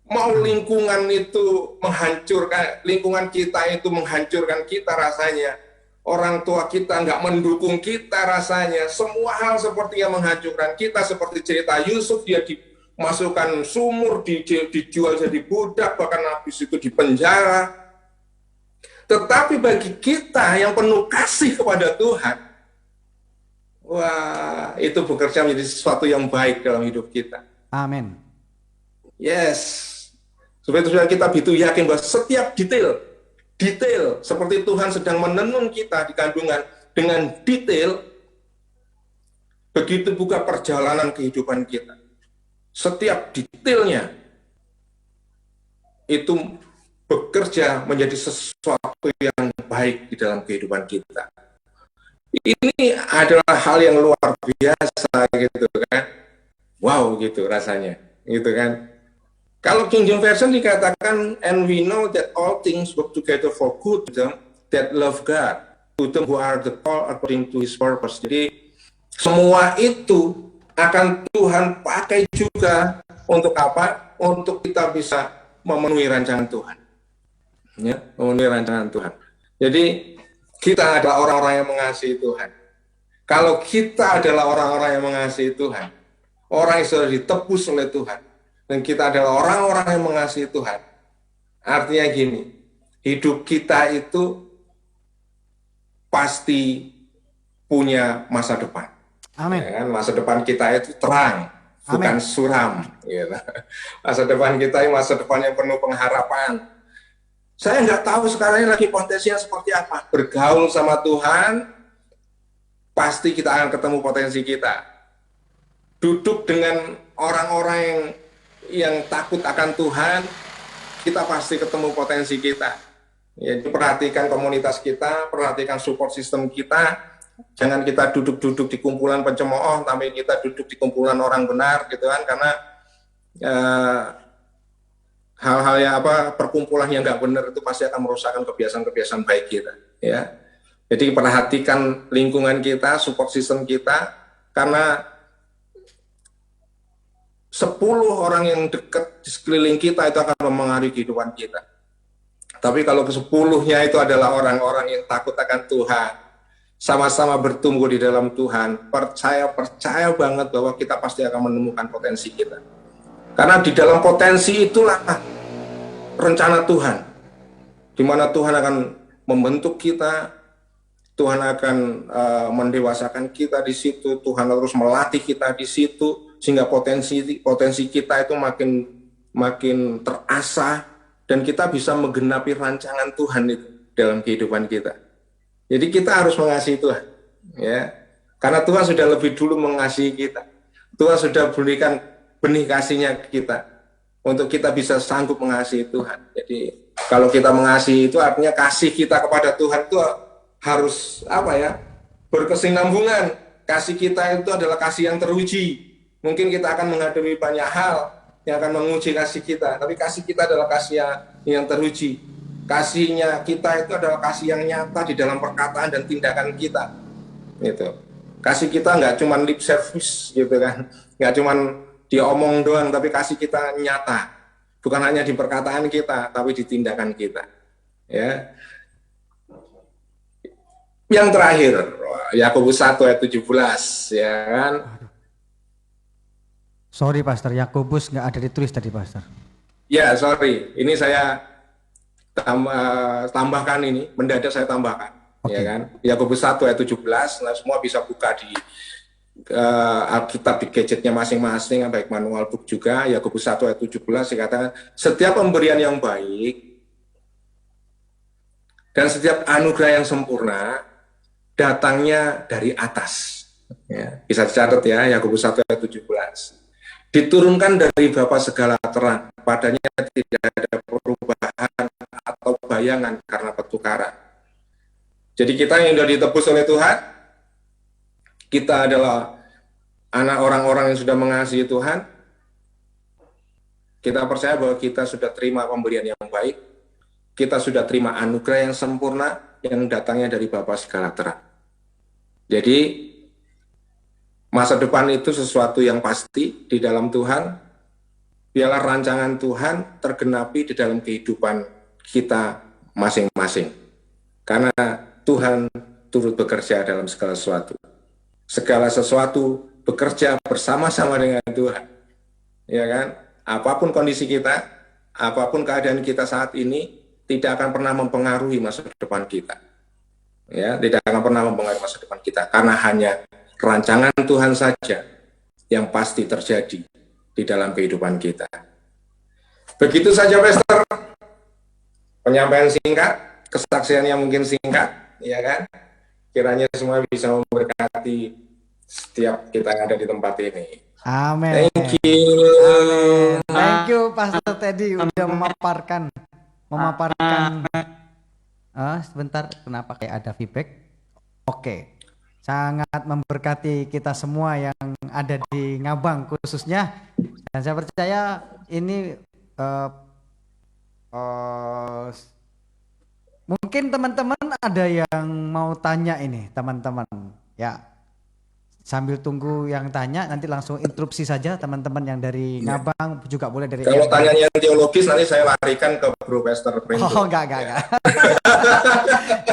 Mau lingkungan itu menghancurkan, lingkungan kita itu menghancurkan kita rasanya, orang tua kita nggak mendukung kita rasanya, semua hal seperti yang menghancurkan kita, seperti cerita Yusuf, dia dimasukkan sumur, dijual jadi budak, bahkan habis itu dipenjara. Tetapi bagi kita yang penuh kasih kepada Tuhan, wah, itu bekerja menjadi sesuatu yang baik dalam hidup kita. Amin. Yes. Supaya kita begitu yakin bahwa setiap detail seperti Tuhan sedang menenun kita di kandungan dengan detail, begitu juga perjalanan kehidupan kita. Setiap detailnya itu bekerja menjadi sesuatu yang baik di dalam kehidupan kita. Ini adalah hal yang luar biasa gitu kan. Wow gitu rasanya, gitu kan. Kalau King James Version dikatakan, and we know that all things work together for good to them that love God, to them who are the called according to His purpose. Jadi semua itu akan Tuhan pakai juga untuk apa? Untuk kita bisa memenuhi rancangan Tuhan. Ya, memenuhi rancangan Tuhan. Jadi kita adalah orang-orang yang mengasihi Tuhan. Kalau kita adalah orang-orang yang mengasihi Tuhan, orang yang sudah ditebus oleh Tuhan, dan kita adalah orang-orang yang mengasihi Tuhan, artinya gini, hidup kita itu pasti punya masa depan. Amin. Ya kan? Masa depan kita itu terang, bukan suram. Gitu. Masa depan kita ini masa depan yang penuh pengharapan. Saya nggak tahu sekarang ini lagi potensinya seperti apa. Bergaul sama Tuhan, pasti kita akan ketemu potensi kita. Duduk dengan orang-orang yang takut akan Tuhan, kita pasti ketemu potensi kita. Jadi perhatikan komunitas kita, perhatikan support system kita. Jangan kita duduk-duduk di kumpulan pencemooh, tapi kita duduk di kumpulan orang benar, gitu kan? Karena hal-hal yang perkumpulan yang nggak benar itu pasti akan merusakkan kebiasaan-kebiasaan baik kita. Ya, jadi perhatikan lingkungan kita, support system kita, karena 10 orang yang dekat di sekeliling kita itu akan mempengaruhi kehidupan kita. Tapi kalau ke-10-nya itu adalah orang-orang yang takut akan Tuhan, sama-sama bertumbuh di dalam Tuhan, percaya banget bahwa kita pasti akan menemukan potensi kita. Karena di dalam potensi itulah rencana Tuhan, di mana Tuhan akan membentuk kita, Tuhan akan mendewasakan kita di situ, Tuhan terus melatih kita di situ, sehingga potensi kita itu makin terasah, dan kita bisa menggenapi rancangan Tuhan itu dalam kehidupan kita. Jadi kita harus mengasihi Tuhan, ya, karena Tuhan sudah lebih dulu mengasihi kita. Tuhan sudah berikan benih kasih-Nya ke kita untuk kita bisa sanggup mengasihi Tuhan. Jadi kalau kita mengasihi itu artinya kasih kita kepada Tuhan itu harus berkesinambungan. Kasih kita itu adalah kasih yang teruji. Mungkin kita akan menghadapi banyak hal yang akan menguji kasih kita, tapi kasih kita adalah kasih yang teruji. Kasihnya kita itu adalah kasih yang nyata di dalam perkataan dan tindakan kita. Gitu. Kasih kita nggak cuma lip service, gitu kan, nggak cuma diomong doang, tapi kasih kita nyata, bukan hanya di perkataan kita, tapi di tindakan kita. Ya. Yang terakhir, Yakobus 1 ayat 17, ya kan? Sorry Pastor, Yakobus nggak ada ditulis tadi Pastor. Ya, sorry. Ini saya tambahkan ini, mendadak saya tambahkan. Okay. Ya kan? Yakobus 1 ayat 17, nah semua bisa buka di Alkitab di gadgetnya masing-masing, baik manual book juga. Yakobus 1 ayat 17 dikatakan, setiap pemberian yang baik dan setiap anugerah yang sempurna datangnya dari atas. Ya, bisa dicatat ya, Yakobus 1 ayat 17. Diturunkan dari Bapa segala terang, padanya tidak ada perubahan atau bayangan karena pertukaran. Jadi kita yang sudah ditebus oleh Tuhan, kita adalah anak orang-orang yang sudah mengasihi Tuhan. Kita percaya bahwa kita sudah terima pemberian yang baik, kita sudah terima anugerah yang sempurna yang datangnya dari Bapa segala terang. Jadi masa depan itu sesuatu yang pasti di dalam Tuhan. Biarlah rancangan Tuhan tergenapi di dalam kehidupan kita masing-masing. Karena Tuhan turut bekerja dalam segala sesuatu. Segala sesuatu bekerja bersama-sama dengan Tuhan. Ya kan? Apapun kondisi kita, apapun keadaan kita saat ini, tidak akan pernah mempengaruhi masa depan kita. Ya, tidak akan pernah mempengaruhi masa depan kita. Karena hanya rancangan Tuhan saja yang pasti terjadi di dalam kehidupan kita. Begitu saja, Pastor. Penyampaian singkat, kesaksian yang mungkin singkat, ya kan? Kiranya semua bisa memberkati setiap kita yang ada di tempat ini. Amin. Thank you. Amin. Thank you, Pastor Teddy udah memaparkan. Sebentar, kenapa kayak ada feedback? Oke. Sangat memberkati kita semua yang ada di Ngabang khususnya, dan saya percaya ini mungkin teman-teman ada yang mau tanya ini teman-teman ya, sambil tunggu yang tanya nanti langsung interupsi saja teman-teman yang dari Ngabang, juga boleh dari kalau tanyanya teologis nanti saya larikan ke Bro Pastor Printo. Oh enggak.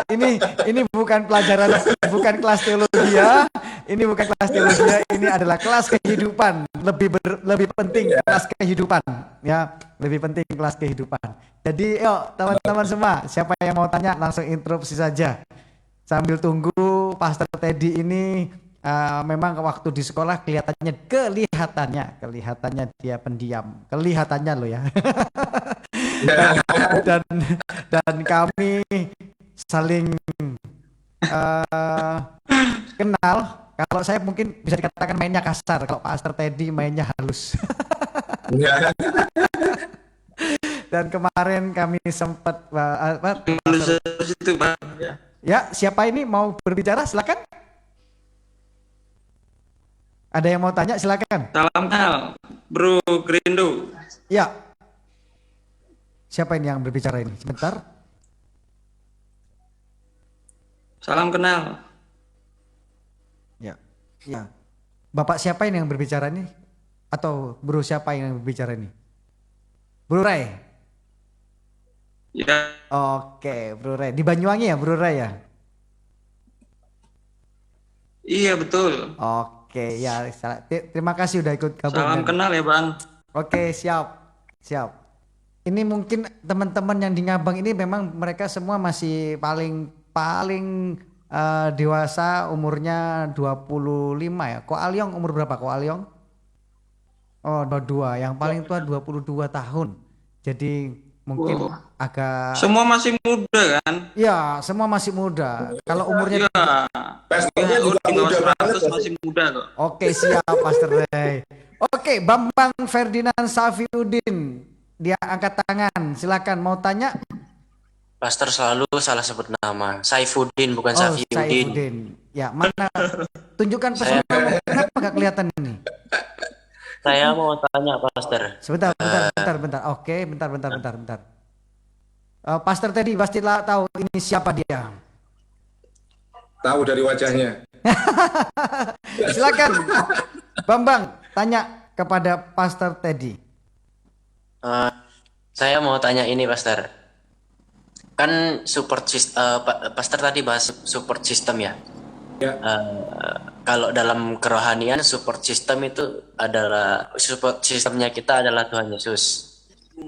Ini bukan pelajaran, bukan kelas teologi ya. Ini bukan kelas teologi ya. Ini adalah kelas kehidupan. Lebih penting kelas kehidupan ya. Lebih penting kelas kehidupan. Jadi yuk teman-teman semua, siapa yang mau tanya langsung interupsi saja. Sambil tunggu Pastor Teddy ini memang waktu di sekolah kelihatannya dia pendiam. Kelihatannya loh ya. dan kami saling kenal Kalau saya mungkin bisa dikatakan mainnya kasar, kalau Pastor Teddy mainnya halus. Ya. Dan kemarin kami sempat Halus itu Bang. ya, siapa ini mau berbicara? Silakan. Ada yang mau tanya? Silakan. Salam kenal, Bro Grindo. Ya. Siapa ini yang berbicara ini? Sebentar. Salam kenal. Ya. Ya. Bapak siapa ini yang berbicara ini? Atau Bro siapa yang berbicara ini? Bro Ray. Ya, Oke, Bro Ray. Di Banyuwangi ya, Bro Ray ya? iya betul. Oke, ya. Terima kasih udah ikut gabung. Salam kenal ya Bang. Oke, siap. Siap. Ini mungkin teman-teman yang di Ngabang ini memang mereka semua masih paling dewasa, umurnya 25 ya. Ko Alyong umur berapa Ko Alyong? Oh, 22. Yang paling tua 22 tahun. Jadi mungkin agak Semua masih muda kan? ya, semua masih muda. Kalau umurnya Iya. Pastornya juga Di bawah muda banget. 100 masih muda kok. Oke, siap Pastor Ray. Oke, Bambang Ferdinand Safiuddin. Dia angkat tangan. Silakan mau tanya? Pastor selalu salah sebut nama. Saifuddin bukan Oh, Safiuddin. Saifuddin. Ya, mana? Tunjukkan pesona. Kenapa nggak kelihatan ini? Saya mau tanya Pastor. Sebentar. Oke, bentar. Pastor Teddy pastilah tahu ini siapa dia. Tahu dari wajahnya. Silakan, Bambang, tanya kepada Pastor Teddy. Saya mau tanya ini Pastor. Kan support system, Pastor tadi bahas support system ya. Ya. Kalau dalam kerohanian support system itu adalah support sistemnya kita adalah Tuhan Yesus.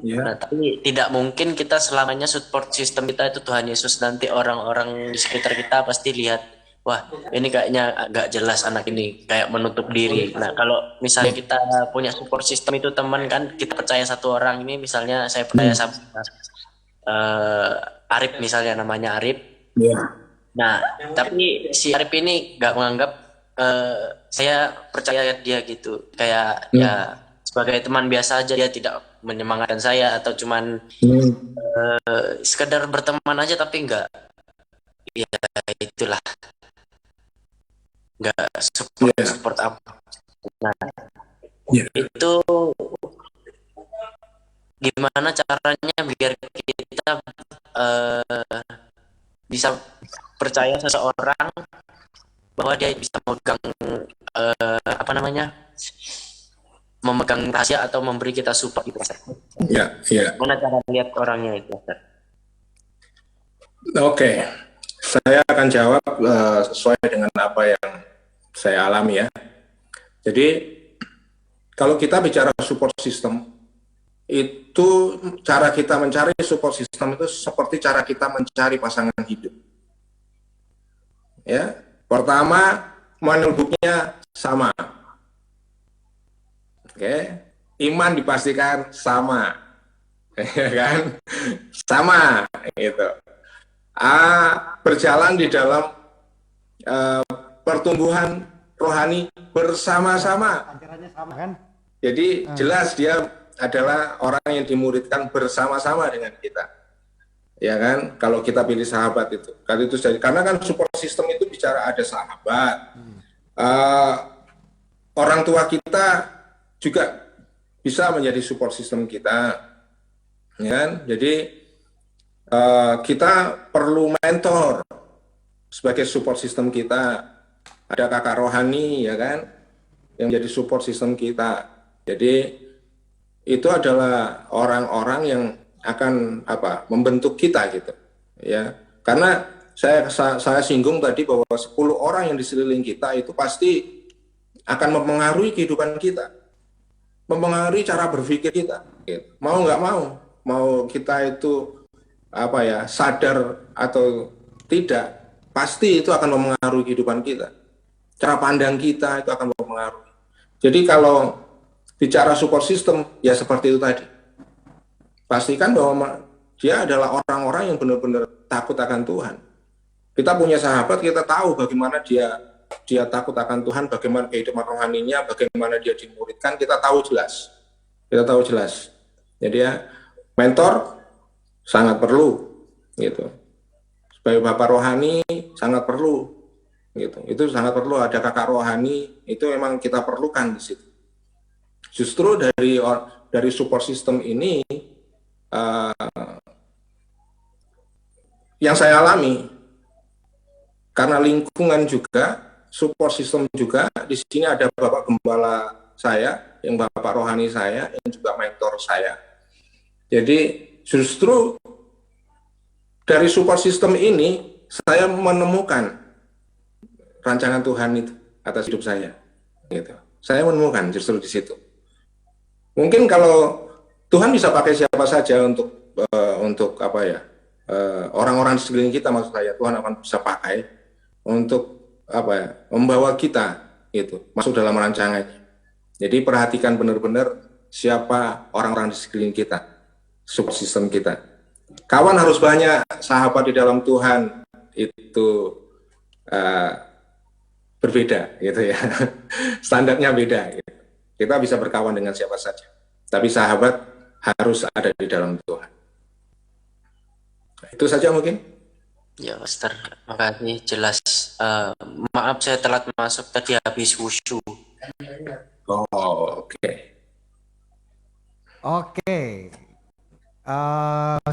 Ya. Nah, tapi tidak mungkin kita selamanya support system kita itu Tuhan Yesus. Nanti orang-orang di sekitar kita pasti lihat, wah ini kayaknya agak jelas anak ini kayak menutup diri. Nah kalau misalnya kita punya support system itu teman kan, kita percaya satu orang ini, misalnya saya percaya sama Arif misalnya, namanya Arif. Ya. Nah tapi si Arif ini nggak menganggap saya percaya dia gitu, kayak ya sebagai teman biasa aja, dia tidak menyemangatkan saya atau cuman sekedar berteman aja, tapi nggak, ya itulah, nggak support apa. Nah Ya. itu gimana caranya biar kita bisa percaya seseorang bahwa dia bisa memegang rahasia atau memberi kita support gitu, Pastor. Ya. Mana cara lihat orangnya itu, Pastor? Oke, saya akan jawab sesuai dengan apa yang saya alami ya. Jadi kalau kita bicara support system, itu cara kita mencari support system itu seperti cara kita mencari pasangan hidup. Ya, pertama penduduknya sama. Oke, iman dipastikan sama, ya kan? Sama, gitu. Berjalan di dalam pertumbuhan rohani bersama-sama. Ajarannya sama kan? Jadi jelas dia adalah orang yang dimuridkan bersama-sama dengan kita, ya kan? Kalau kita pilih sahabat itu, karena kan support system itu bicara ada sahabat, orang tua kita juga bisa menjadi support system kita, ya kan? Jadi kita perlu mentor sebagai support system kita. Ada kakak rohani, ya kan, yang menjadi support system kita. Jadi itu adalah orang-orang yang akan membentuk kita gitu, ya. Karena saya singgung tadi bahwa 10 orang yang di sekeliling kita itu pasti akan mempengaruhi kehidupan kita, mempengaruhi cara berpikir kita, gitu. Mau nggak mau kita itu sadar atau tidak, pasti itu akan mempengaruhi kehidupan kita, cara pandang kita itu akan mempengaruhi. Jadi kalau bicara support system, ya seperti itu tadi. Pastikan bahwa dia adalah orang-orang yang benar-benar takut akan Tuhan. Kita punya sahabat, kita tahu bagaimana dia dia takut akan Tuhan, bagaimana kehidupan rohaninya, bagaimana dia dimuridkan, kita tahu jelas. Kita tahu jelas. Jadi ya, mentor sangat perlu, gitu. Sebagai bapak rohani sangat perlu, gitu. Itu sangat perlu, ada kakak rohani, itu memang kita perlukan di situ. Justru dari support system ini, yang saya alami, karena lingkungan juga, support system juga, di sini ada bapak gembala saya, yang bapak rohani saya, yang juga mentor saya. Jadi justru dari support system ini, saya menemukan rancangan Tuhan itu atas hidup saya. Gitu. Saya menemukan justru di situ. Mungkin kalau Tuhan bisa pakai siapa saja untuk apa ya, orang-orang di sekeliling kita, maksud saya, Tuhan akan bisa pakai untuk apa ya, membawa kita itu masuk dalam rancangannya. Jadi perhatikan benar-benar siapa orang-orang di sekeliling kita, support system kita. Kawan harus banyak, sahabat di dalam Tuhan itu berbeda, gitu ya. Standarnya beda. Gitu. Kita bisa berkawan dengan siapa saja, tapi sahabat harus ada di dalam Tuhan. Itu saja mungkin. Ya, Pastor, makasih jelas. Maaf saya telat masuk tadi habis wushu. Oh, oke. Oke.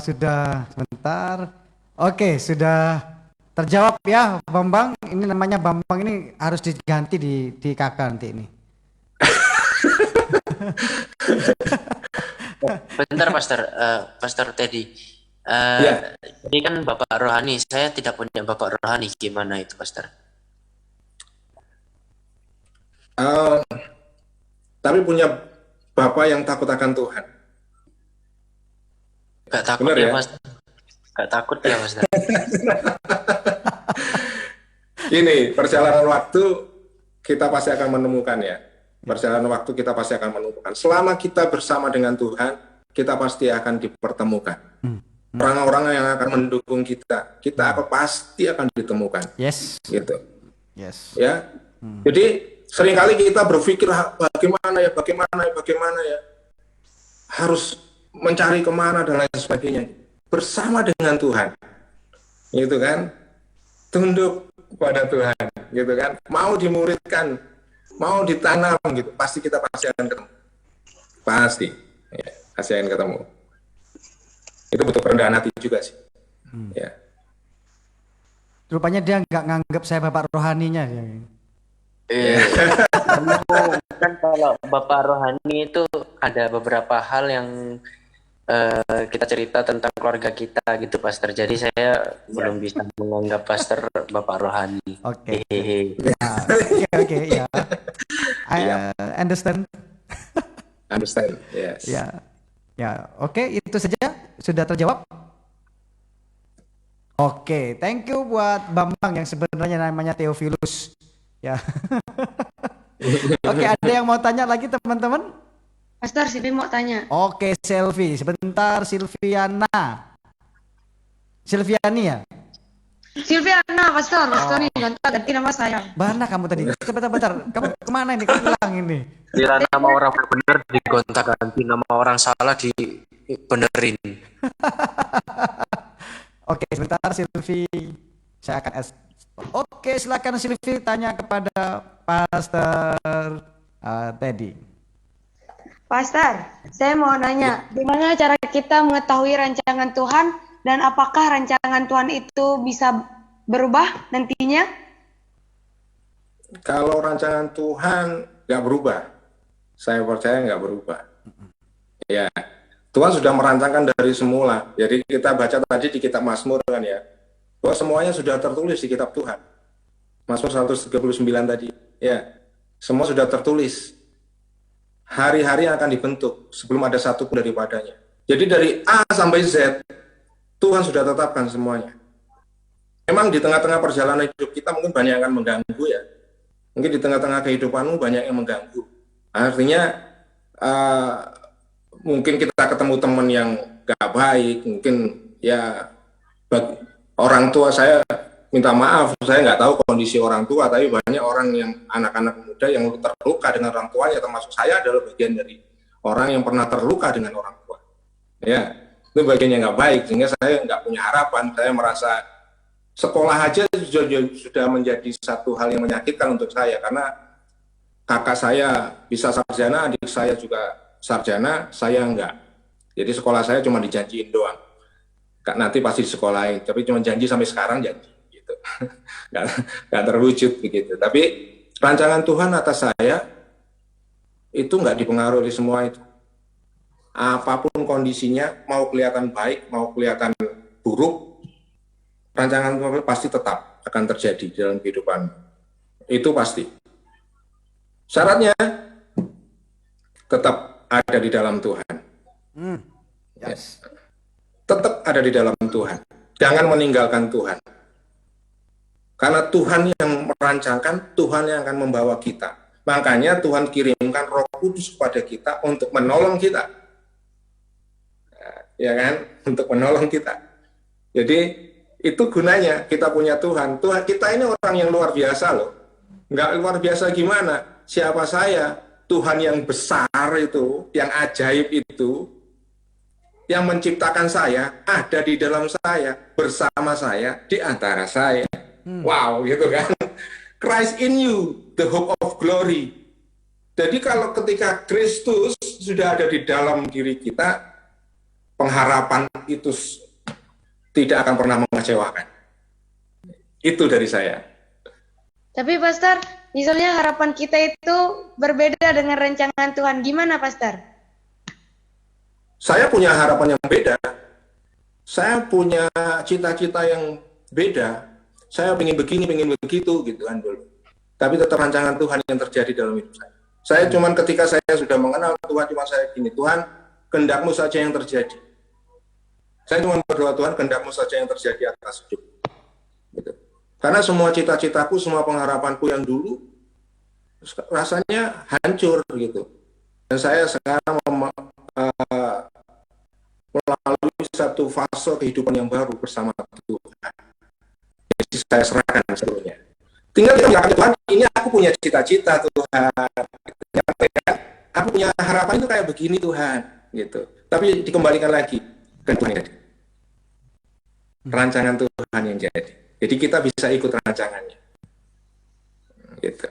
Sudah sebentar. Oke, sudah terjawab ya, Bambang. Ini namanya Bambang, ini harus diganti di kakak nanti ini. Bentar, Pastor, Pastor Teddy. Ya. Ini kan Bapak Rohani, saya tidak punya Bapak Rohani, gimana itu, Pastor? Tapi punya Bapak yang takut akan Tuhan. Gak takut Benar ya, ya? Pastor? Gak takut ya, Pastor? Ini perjalanan waktu kita pasti akan menemukan ya. Perjalanan waktu kita pasti akan menemukan. Selama kita bersama dengan Tuhan, kita pasti akan dipertemukan. Orang-orang yang akan mendukung kita akan pasti akan ditemukan. Yes. Gitu. Yes. Ya. Jadi seringkali kita berpikir bagaimana ya. Harus mencari kemana dan lain sebagainya. Bersama dengan Tuhan. Gitu kan. Tunduk kepada Tuhan, gitu kan. Mau dimuridkan, mau ditanam gitu, pasti kita pasti akan ketemu. Pasti. Ya, pasti akan ketemu. Itu butuh kerendahan hati juga sih. Ya. Rupanya dia nggak nganggap saya bapak rohaninya. Kan kalau Bapak Rohani itu ada beberapa hal yang kita cerita tentang keluarga kita gitu, Pastor. Jadi saya belum bisa menganggap Pastor Bapak Rohani. Oke. Oke. Ya. I understand. Understand. Yes. Ya, oke, itu saja sudah terjawab. Oke, thank you buat Bambang yang sebenarnya namanya Theophilus. Ya. Oke, ada yang mau tanya lagi teman-teman? Pastor, Silvi mau tanya. Oke, Selvi, sebentar Silviani ya? Silviana, Pastor, ini ganti nama saya. Mana kamu tadi? Bentar, kamu kemana ini? Kamu hilang ini. Kira nama orang benar digonta-ganti, nama orang salah dibenerin. Oke, sebentar Silvi. Saya akan Oke, silakan Silvi tanya kepada Pastor Teddy. Pastor, saya mau nanya, gimana cara kita mengetahui rancangan Tuhan dan apakah rancangan Tuhan itu bisa berubah nantinya? Kalau rancangan Tuhan nggak berubah, saya percaya nggak berubah. Ya, Tuhan sudah merancangkan dari semula. Jadi kita baca tadi di kitab Mazmur kan ya, bahwa semuanya sudah tertulis di kitab Tuhan. Mazmur 139 tadi, ya, semua sudah tertulis. Hari-hari yang akan dibentuk sebelum ada satu pun daripadanya. Jadi dari A sampai Z, Tuhan sudah tetapkan semuanya. Memang di tengah-tengah perjalanan hidup kita mungkin banyak yang akan mengganggu ya. Mungkin di tengah-tengah kehidupanmu banyak yang mengganggu. Artinya mungkin kita ketemu teman yang gak baik, mungkin ya orang tua saya minta maaf, saya nggak tahu kondisi orang tua, tapi banyak orang yang anak-anak muda yang terluka dengan orang tuanya, termasuk saya adalah bagian dari orang yang pernah terluka dengan orang tua. Ya, itu bagian yang nggak baik, sehingga saya nggak punya harapan. Saya merasa sekolah aja sudah menjadi satu hal yang menyakitkan untuk saya, karena kakak saya bisa sarjana, adik saya juga sarjana, saya enggak. Jadi sekolah saya cuma dijanjiin doang. Nanti pasti disekolahin, tapi cuma janji sampai sekarang janji. Gitu. nggak terwujud begitu. Tapi rancangan Tuhan atas saya itu nggak dipengaruhi semua itu. Apapun kondisinya, mau kelihatan baik, mau kelihatan buruk, rancangan Tuhan pasti tetap akan terjadi dalam kehidupan. Itu pasti. Syaratnya tetap ada di dalam Tuhan. Yes. Tetap ada di dalam Tuhan. Jangan meninggalkan Tuhan. Karena Tuhan yang merancangkan, Tuhan yang akan membawa kita. Makanya Tuhan kirimkan Roh Kudus kepada kita untuk menolong kita. Ya kan? Untuk menolong kita. Jadi itu gunanya kita punya Tuhan. Tuhan kita ini orang yang luar biasa loh. Nggak luar biasa gimana? Siapa saya? Tuhan yang besar itu, yang ajaib itu, yang menciptakan saya, ada di dalam saya, bersama saya, di antara saya. Wow, gitu kan? Christ in you, the hope of glory. Jadi kalau ketika Kristus sudah ada di dalam diri kita, pengharapan itu tidak akan pernah mengecewakan. Itu dari saya. Tapi Pastor, misalnya harapan kita itu berbeda dengan rancangan Tuhan. Gimana Pastor? Saya punya harapan yang beda. Saya punya cita-cita yang beda. Saya ingin begini, ingin begitu, gitu kan dulu. Tapi tetap rancangan Tuhan yang terjadi dalam hidup saya. Saya cuman ketika saya sudah mengenal Tuhan, cuma saya gini, Tuhan, kehendak-Mu saja yang terjadi. Saya cuma berdoa, Tuhan, kehendak-Mu saja yang terjadi atas hidup. Gitu. Karena semua cita-citaku, semua pengharapanku yang dulu, rasanya hancur, gitu. Dan saya sekarang melalui satu fase kehidupan yang baru bersama Tuhan. Jadi saya serahkan seluruhnya. Tinggal kita bilang, Tuhan, ini aku punya cita-cita Tuhan. Aku punya harapan itu kayak begini Tuhan, gitu. Tapi dikembalikan lagi ke Tuhan yang jadi. Rancangan Tuhan yang jadi. Jadi kita bisa ikut rancangannya. Gitu.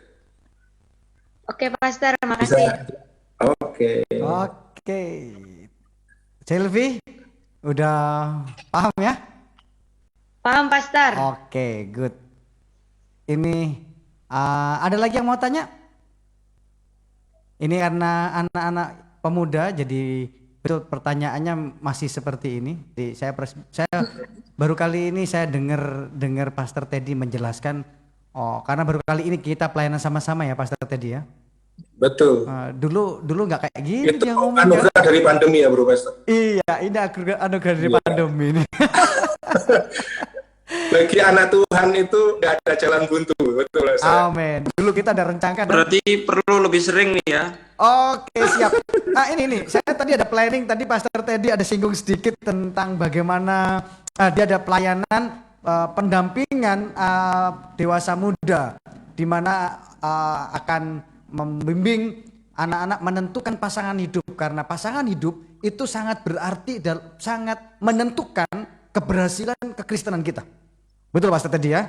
Oke Pastor, makasih. Oke. Sylvie, udah paham ya? Paham Pastor? Oke, good. Ini ada lagi yang mau tanya? Ini karena anak-anak pemuda, jadi betul pertanyaannya masih seperti ini. Jadi saya baru kali ini saya dengar Pastor Teddy menjelaskan. Oh, karena baru kali ini kita pelayanan sama-sama ya, Pastor Teddy ya. Betul. Dulu nggak kayak gini Itu dia ngomong. anugerah dari pandemi ya, Bro Pastor. Iya, ini anugerah dari pandemi ini. Bagi anak Tuhan itu nggak ada jalan buntu, betul ya, saya. Amin. Dulu kita ada rencanakan. Berarti perlu lebih sering nih ya. Oke, siap. Nah ini saya tadi ada planning, tadi Pastor Teddy ada singgung sedikit tentang bagaimana dia ada pelayanan pendampingan dewasa muda, di mana akan membimbing anak-anak menentukan pasangan hidup, karena pasangan hidup itu sangat berarti dan sangat menentukan keberhasilan kekristenan kita. Betul Pastor Teddy ya?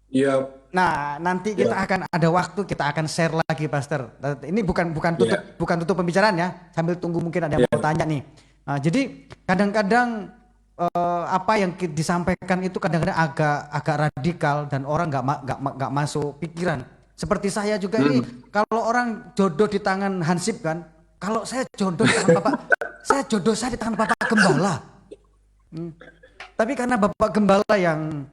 Iya. Nah, nanti kita akan ada waktu, kita akan share lagi Pastor. Ini bukan tutup pembicaraan ya. Sambil tunggu mungkin ada yang mau tanya nih. Nah, jadi kadang-kadang apa yang disampaikan itu kadang-kadang agak radikal dan orang nggak masuk pikiran. Seperti saya juga ini, kalau orang jodoh di tangan Hansip kan, kalau saya jodoh di tangan Bapak, saya di tangan Bapak Gembala. Tapi karena Bapak Gembala yang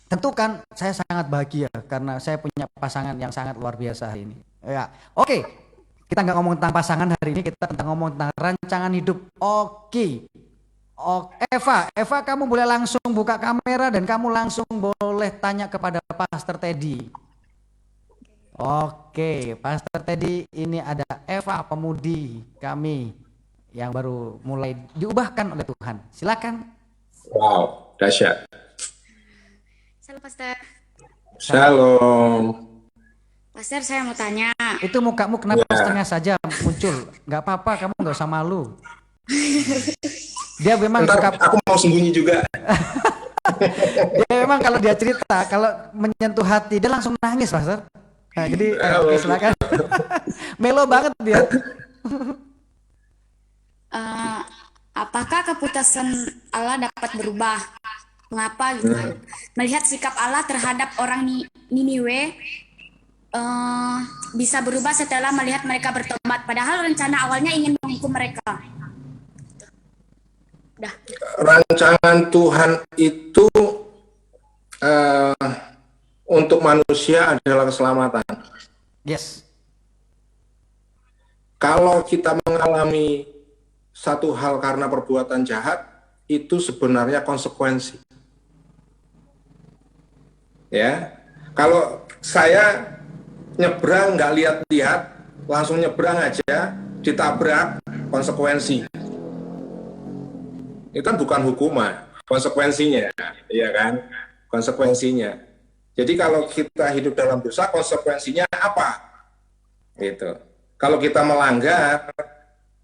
tentukan, saya sangat bahagia karena saya punya pasangan yang sangat luar biasa hari ini. Ya, oke. Kita nggak ngomong tentang pasangan hari ini, kita tentang ngomong tentang rancangan hidup. Oke. Eva, kamu boleh langsung buka kamera dan kamu langsung boleh tanya kepada Pastor Teddy. Oke, Pastor Teddy, ini ada Eva, pemudi kami yang baru mulai diubahkan oleh Tuhan. Silakan. Wow, dahsyat. Halo Pastor. Shalom. Pastor, saya mau tanya. Itu mukamu kenapa Ya. setengah saja muncul? Nggak apa-apa, kamu nggak usah malu. Dia memang Ntar suka, aku mau sembunyi juga. dia memang kalau dia cerita, kalau menyentuh hati dia langsung nangis, Pastor. Nah, jadi oke, silakan. Melo banget dia. Apakah keputusan Allah dapat berubah? Mengapa gitu? Melihat sikap Allah terhadap orang Niniwe bisa berubah setelah melihat mereka bertobat. Padahal rencana awalnya ingin menghukum mereka. Dah. Rancangan Tuhan itu untuk manusia adalah keselamatan. Yes. Kalau kita mengalami satu hal karena perbuatan jahat, itu sebenarnya konsekuensi. Ya, kalau saya nyebrang nggak lihat-lihat, langsung nyebrang aja, ditabrak, konsekuensi. Itu kan bukan hukuman, konsekuensinya, ya kan? Konsekuensinya. Jadi kalau kita hidup dalam dosa, konsekuensinya apa? Gitu. Kalau kita melanggar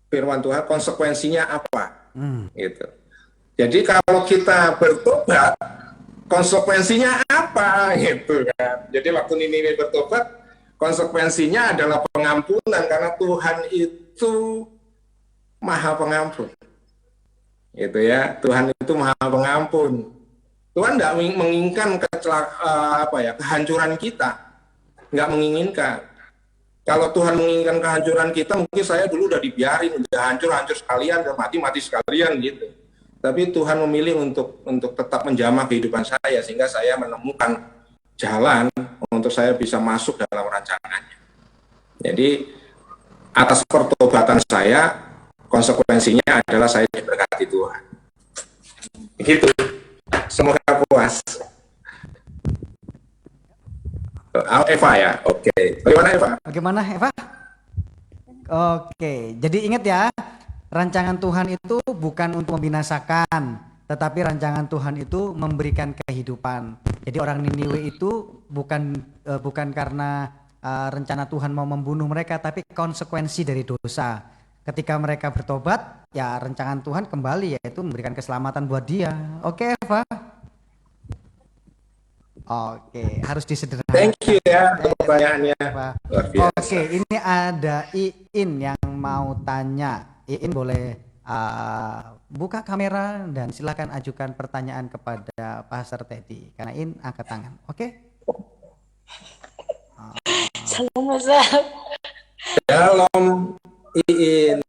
firman Tuhan, konsekuensinya apa? Gitu. Jadi kalau kita bertobat, konsekuensinya apa? Gitu kan. Jadi waktu Niniwe bertobat, konsekuensinya adalah pengampunan karena Tuhan itu Maha Pengampun. Gitu ya, Tuhan itu Maha Pengampun. Tuhan tidak menginginkan kehancuran kita, nggak menginginkan. Kalau Tuhan menginginkan kehancuran kita, mungkin saya dulu udah dibiarin, udah hancur sekalian, udah mati sekalian gitu. Tapi Tuhan memilih untuk tetap menjamah kehidupan saya, sehingga saya menemukan jalan untuk saya bisa masuk dalam rancangannya. Jadi atas pertobatan saya, konsekuensinya adalah saya diberkati Tuhan. Begitu. Semoga puas. Eva ya, oke. Bagaimana Eva? Bagaimana Eva? Oke, jadi ingat ya, rancangan Tuhan itu bukan untuk membinasakan, tetapi rancangan Tuhan itu memberikan kehidupan. Jadi orang Niniwe itu bukan karena rencana Tuhan mau membunuh mereka, tapi konsekuensi dari dosa. Ketika mereka bertobat, ya rancangan Tuhan kembali, yaitu memberikan keselamatan buat dia. Oke Eva? Oke, harus disederhanakan. Thank you ya pertanyaannya. Luar biasa. Oke, ini ada Iin yang mau tanya. Iin boleh buka kamera dan silakan ajukan pertanyaan kepada Pastor Teddy. Karena Iin angkat tangan. Oke? Salam Pastor. Shalom Iin.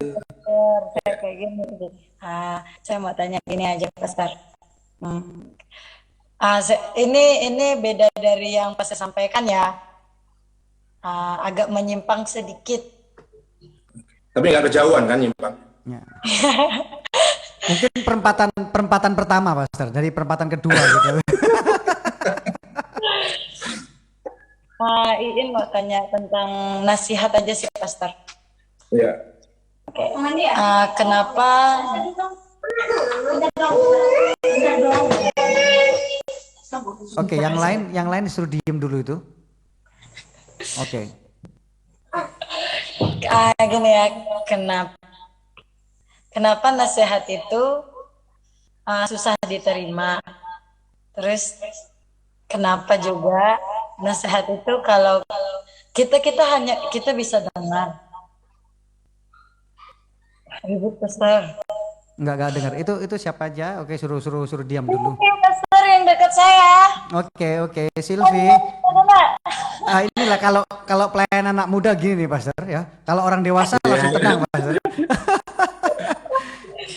Saya kayak gini. Saya mau tanya gini aja Pastor. Ini beda dari yang Pastor sampaikan ya. Agak menyimpang sedikit. Tapi nggak kejauhan kan nyimpang. Ya. Mungkin perempatan pertama, Pastor, dari perempatan kedua gitu. Iin mau tanya tentang nasihat aja sih, Pastor. Iya. Kenapa? Oke, yang lain suruh diem dulu itu. Oke. Gini ya, kenapa nasihat itu susah diterima? Terus kenapa juga nasihat itu kalau kita bisa dengar? Ibu Pastor. Enggak dengar. Itu siapa aja? Oke, suruh diam dulu. Ini Pastor yang dekat saya. Oke, Silvi. Inilah kalau pelayanan anak muda gini nih, Pastor ya. Kalau orang dewasa langsung tenang, Pastor.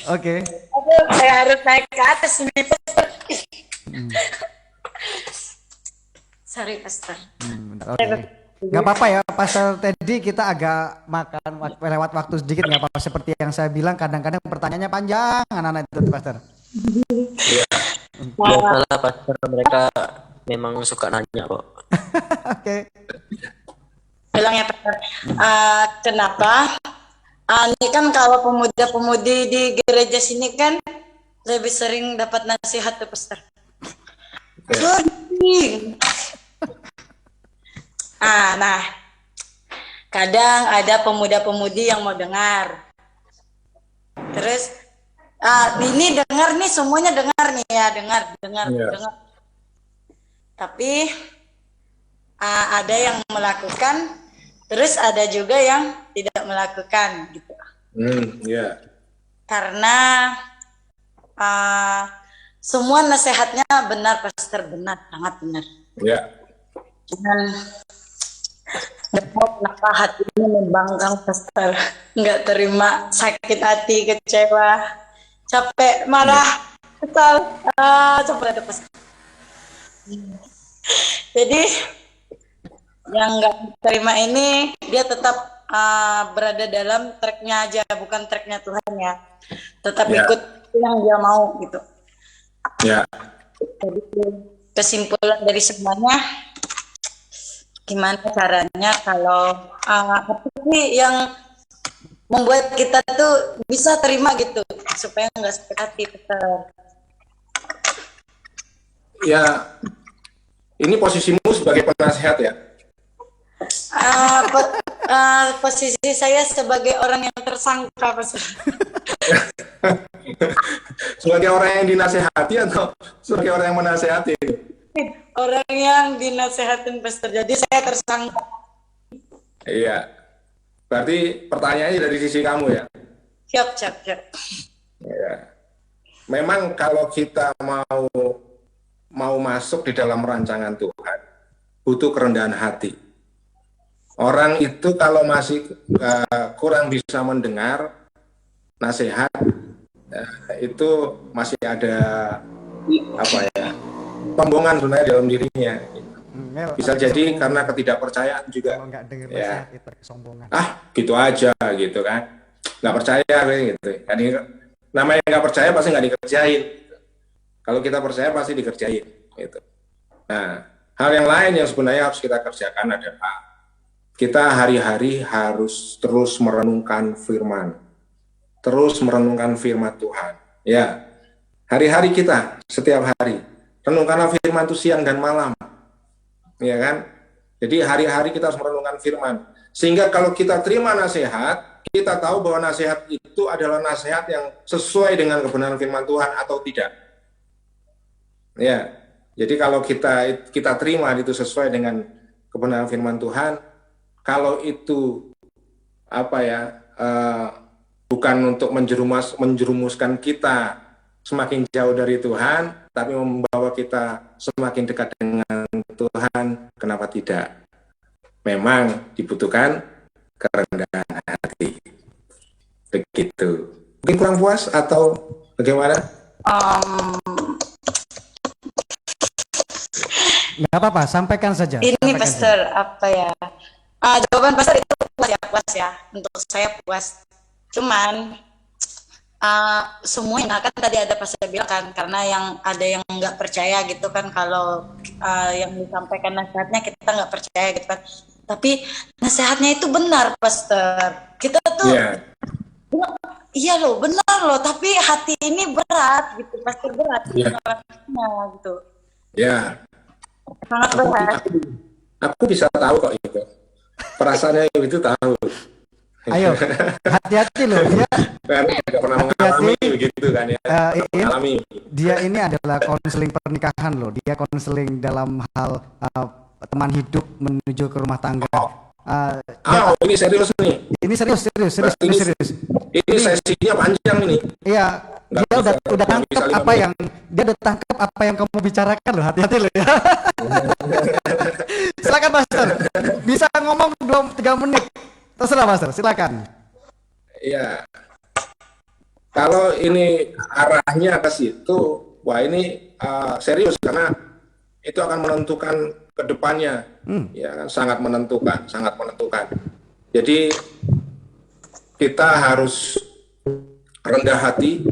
Oke. Saya harus naik ke atas nih, Pastor. Sorry, Pastor. Oke. Gak apa-apa ya, Pastor Teddy, kita agak makan lewat waktu sedikit, gak apa-apa. Seperti yang saya bilang, kadang-kadang pertanyaannya panjang, anak-anak itu, Pastor. Biasalah Pastor, mereka memang suka nanya kok. Oke. Bilang ya, Pastor. Kenapa? Ini kan kalau pemuda-pemudi di gereja sini kan lebih sering dapat nasihat tuh, Pastor. Nah, kadang ada pemuda-pemudi yang mau dengar. Terus, ini dengar nih, semuanya dengar nih ya, dengar. Tapi ada yang melakukan, terus ada juga yang tidak melakukan gitu. Karena semua nasihatnya benar, Pastor, benar, sangat benar. Dan kenapa hatinya membangkang, Pastor, nggak terima, sakit hati, kecewa, capek, marah, kesal, coba ada Pastor. Jadi yang nggak terima ini dia tetap berada dalam tracknya aja, bukan tracknya Tuhan ya. Tetap ikut yang dia mau gitu. Jadi kesimpulan dari semuanya, gimana caranya kalau apa sih yang membuat kita tuh bisa terima gitu supaya nggak sakit hati, Peter. Ya, ini posisimu sebagai penasehat ya? Posisi saya sebagai orang yang tersangka, Pastor. Sebagai orang yang dinasehati atau sebagai orang yang menasehati? Orang yang dinasehatin, Pastor. Jadi saya tersangka. Iya. Berarti pertanyaannya dari sisi kamu ya? Siap. Ya. Memang kalau kita mau masuk di dalam rancangan Tuhan, butuh kerendahan hati. Orang itu kalau masih kurang bisa mendengar nasihat, itu masih ada pembohongan sebenarnya dalam dirinya. Bisa jadi karena ketidakpercayaan juga. Kalau nggak dengar Ya. nasihat itu kesombongan. Gitu aja gitu kan, nggak percaya gitu. Namanya nggak percaya pasti nggak dikerjain. Kalau kita percaya pasti dikerjain gitu. Nah, hal yang lain yang sebenarnya harus kita kerjakan adalah kita hari-hari harus terus merenungkan firman Tuhan. Ya, hari-hari kita setiap hari renungkanlah firman itu siang dan malam, ya kan? Jadi hari-hari kita harus merenungkan firman, sehingga kalau kita terima nasihat, kita tahu bahwa nasihat itu adalah nasihat yang sesuai dengan kebenaran firman Tuhan atau tidak. Ya, jadi kalau kita terima itu sesuai dengan kebenaran firman Tuhan, kalau itu bukan untuk menjerumuskan kita semakin jauh dari Tuhan, tapi membawa kita semakin dekat dengan Tuhan, kenapa tidak? Memang dibutuhkan kerendahan hati. Begitu. Mungkin kurang puas atau bagaimana? Nggak apa-apa, sampaikan saja. Ini Sampaikan Pastor, saja. apa ya? Jawaban Pastor itu puas ya. Untuk saya puas. Cuman semua yang akan tadi ada Pastor bilang kan, karena yang ada yang nggak percaya gitu kan, kalau yang disampaikan nasihatnya kita nggak percaya gitu kan. Tapi nasihatnya itu benar, Pastor. Kita tuh iya loh, benar loh. Tapi hati ini berat gitu, Pastor, berat gitu. Ya. Sangat berat. Aku bisa tahu kok itu. Perasaannya itu tahu. Ayo, hati-hati loh. Karena tidak pernah mengalami begitu kan ya. Mengalami. Dia ini adalah konseling pernikahan loh. Dia konseling dalam hal teman hidup menuju ke rumah tangga. Ini serius nih. Ini serius. Ini sesinya panjang ini. Iya. Dia udah tangkap apa yang kamu bicarakan loh. Hati-hati loh ya. Silakan Pastor. Bisa ngomong 2-3 menit. Terserah Pastor, silakan. Iya. Kalau ini arahnya ke situ, wah ini serius karena itu akan menentukan ke depannya. Ya kan, sangat menentukan. Jadi kita harus rendah hati,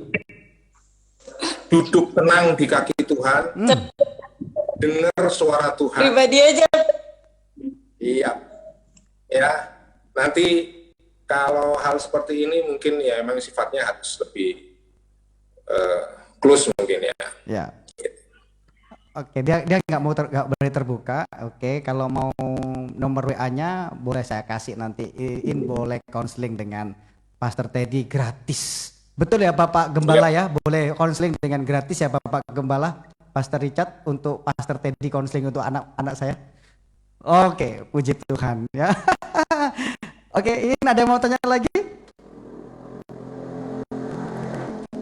duduk tenang di kaki Tuhan, dengar suara Tuhan. Pribadi aja. Iya. Ya, nanti kalau hal seperti ini mungkin ya emang sifatnya harus lebih close mungkin ya. Ya. Oke, dia nggak boleh terbuka. Oke, kalau mau nomor WA-nya boleh saya kasih nanti. Boleh konseling dengan Pastor Teddy gratis. Betul ya Bapak Gembala ya? Boleh konseling dengan gratis ya Bapak Gembala, Pastor Richard, untuk Pastor Teddy konseling untuk anak-anak saya. Oke, puji Tuhan ya. Oke, ini ada yang mau tanya lagi?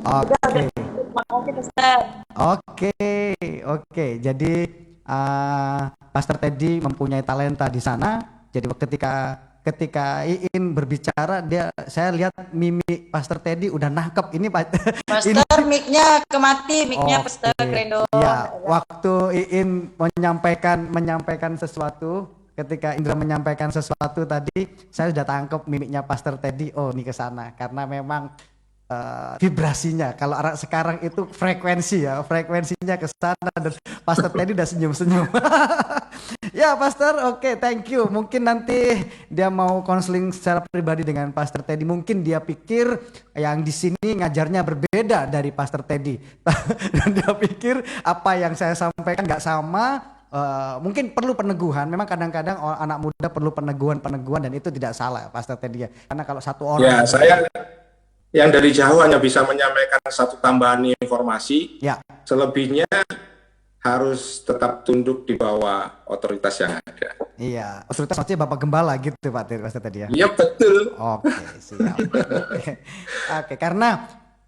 Oke. Makasih Pastor. Oke. Jadi Pastor Teddy mempunyai talenta di sana. Jadi ketika Iin berbicara, saya lihat mimik Pastor Teddy udah nangkep ini Pastor, mic-nya kemati, mic-nya Pastor Kredo. Ya, waktu Iin menyampaikan sesuatu, ketika Indra menyampaikan sesuatu tadi, saya sudah tangkep mimiknya Pastor Teddy. Oh, ini ke sana karena memang vibrasinya, kalau anak sekarang itu frekuensinya ke sana, dan Pastor Teddy udah senyum-senyum. Ya Pastor, oke, thank you. Mungkin nanti dia mau konseling secara pribadi dengan Pastor Teddy. Mungkin dia pikir yang di sini ngajarnya berbeda dari Pastor Teddy. Dan dia pikir apa yang saya sampaikan nggak sama. Mungkin perlu peneguhan. Memang kadang-kadang anak muda perlu peneguhan dan itu tidak salah Pastor Teddy ya. Karena kalau satu orang. Ya, saya yang dari jauh hanya bisa menyampaikan satu tambahan informasi. Ya. Selebihnya harus tetap tunduk di bawah otoritas yang ada. Iya, otoritas maksudnya Bapak Gembala gitu Pak Pastor tadi ya? Iya betul. Oke, siap. Oke, karena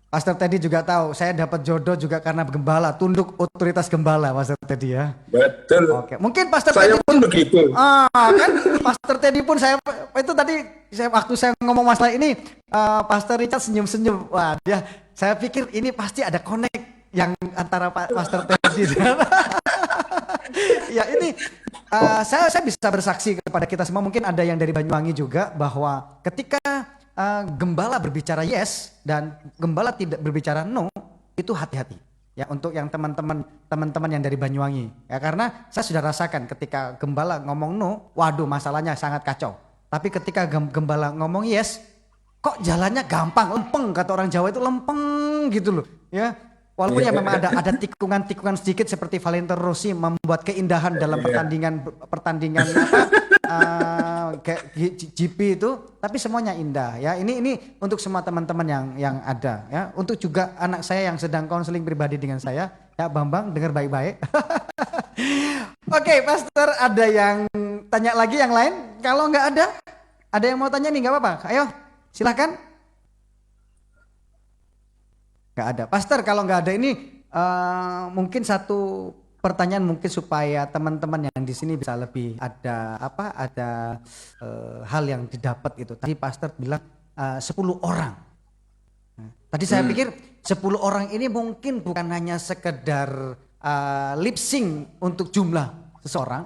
Pastor Teddy juga tahu saya dapat jodoh juga karena Gembala, tunduk otoritas Gembala Pastor Teddy ya? Betul. Oke, mungkin Pastor saya Teddy pun begitu. Kan Pastor Teddy pun itu tadi waktu saya ngomong masalah ini, Pastor Richard senyum-senyum. Wah, saya pikir ini pasti ada connect yang antara Pastor Teddy. Ya ini saya bisa bersaksi kepada kita semua, mungkin ada yang dari Banyuwangi juga, bahwa ketika Gembala berbicara yes dan Gembala tidak berbicara no, itu hati-hati ya untuk yang teman-teman yang dari Banyuwangi ya, karena saya sudah rasakan ketika Gembala ngomong no, waduh masalahnya sangat kacau. Tapi ketika Gembala ngomong yes, kok jalannya gampang, lempeng, kata orang Jawa itu lempeng gitu loh ya. Walaupun ya memang ada tikungan-tikungan sedikit seperti Valentino Rossi membuat keindahan dalam pertandingan kayak GP itu, tapi semuanya indah ya. Ini untuk semua teman-teman yang ada ya. Untuk juga anak saya yang sedang konseling pribadi dengan saya, ya Bambang dengar baik-baik. Oke, Pastor, ada yang tanya lagi yang lain? Kalau nggak ada yang mau tanya nih nggak apa-apa. Ayo, silahkan. Nggak ada. Pastor, kalau nggak ada ini mungkin satu pertanyaan mungkin supaya teman-teman yang di sini bisa lebih ada hal yang didapat itu. Tadi Pastor bilang 10 orang. Tadi saya pikir 10 orang ini mungkin bukan hanya sekedar lip sync untuk jumlah seseorang,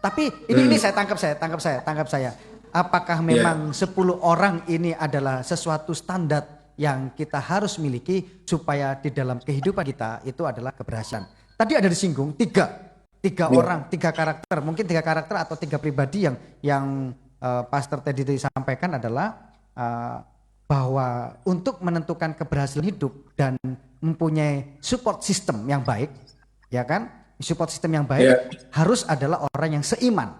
tapi ini saya tangkap saya. Apakah memang 10 orang ini adalah sesuatu standar yang kita harus miliki supaya di dalam kehidupan kita itu adalah keberhasilan. Tadi ada disinggung tiga orang, 3 karakter, mungkin 3 karakter atau 3 pribadi yang Pastor Teddy sampaikan adalah bahwa untuk menentukan keberhasilan hidup dan mempunyai support system yang baik, ya kan? Support system yang baik harus adalah orang yang seiman,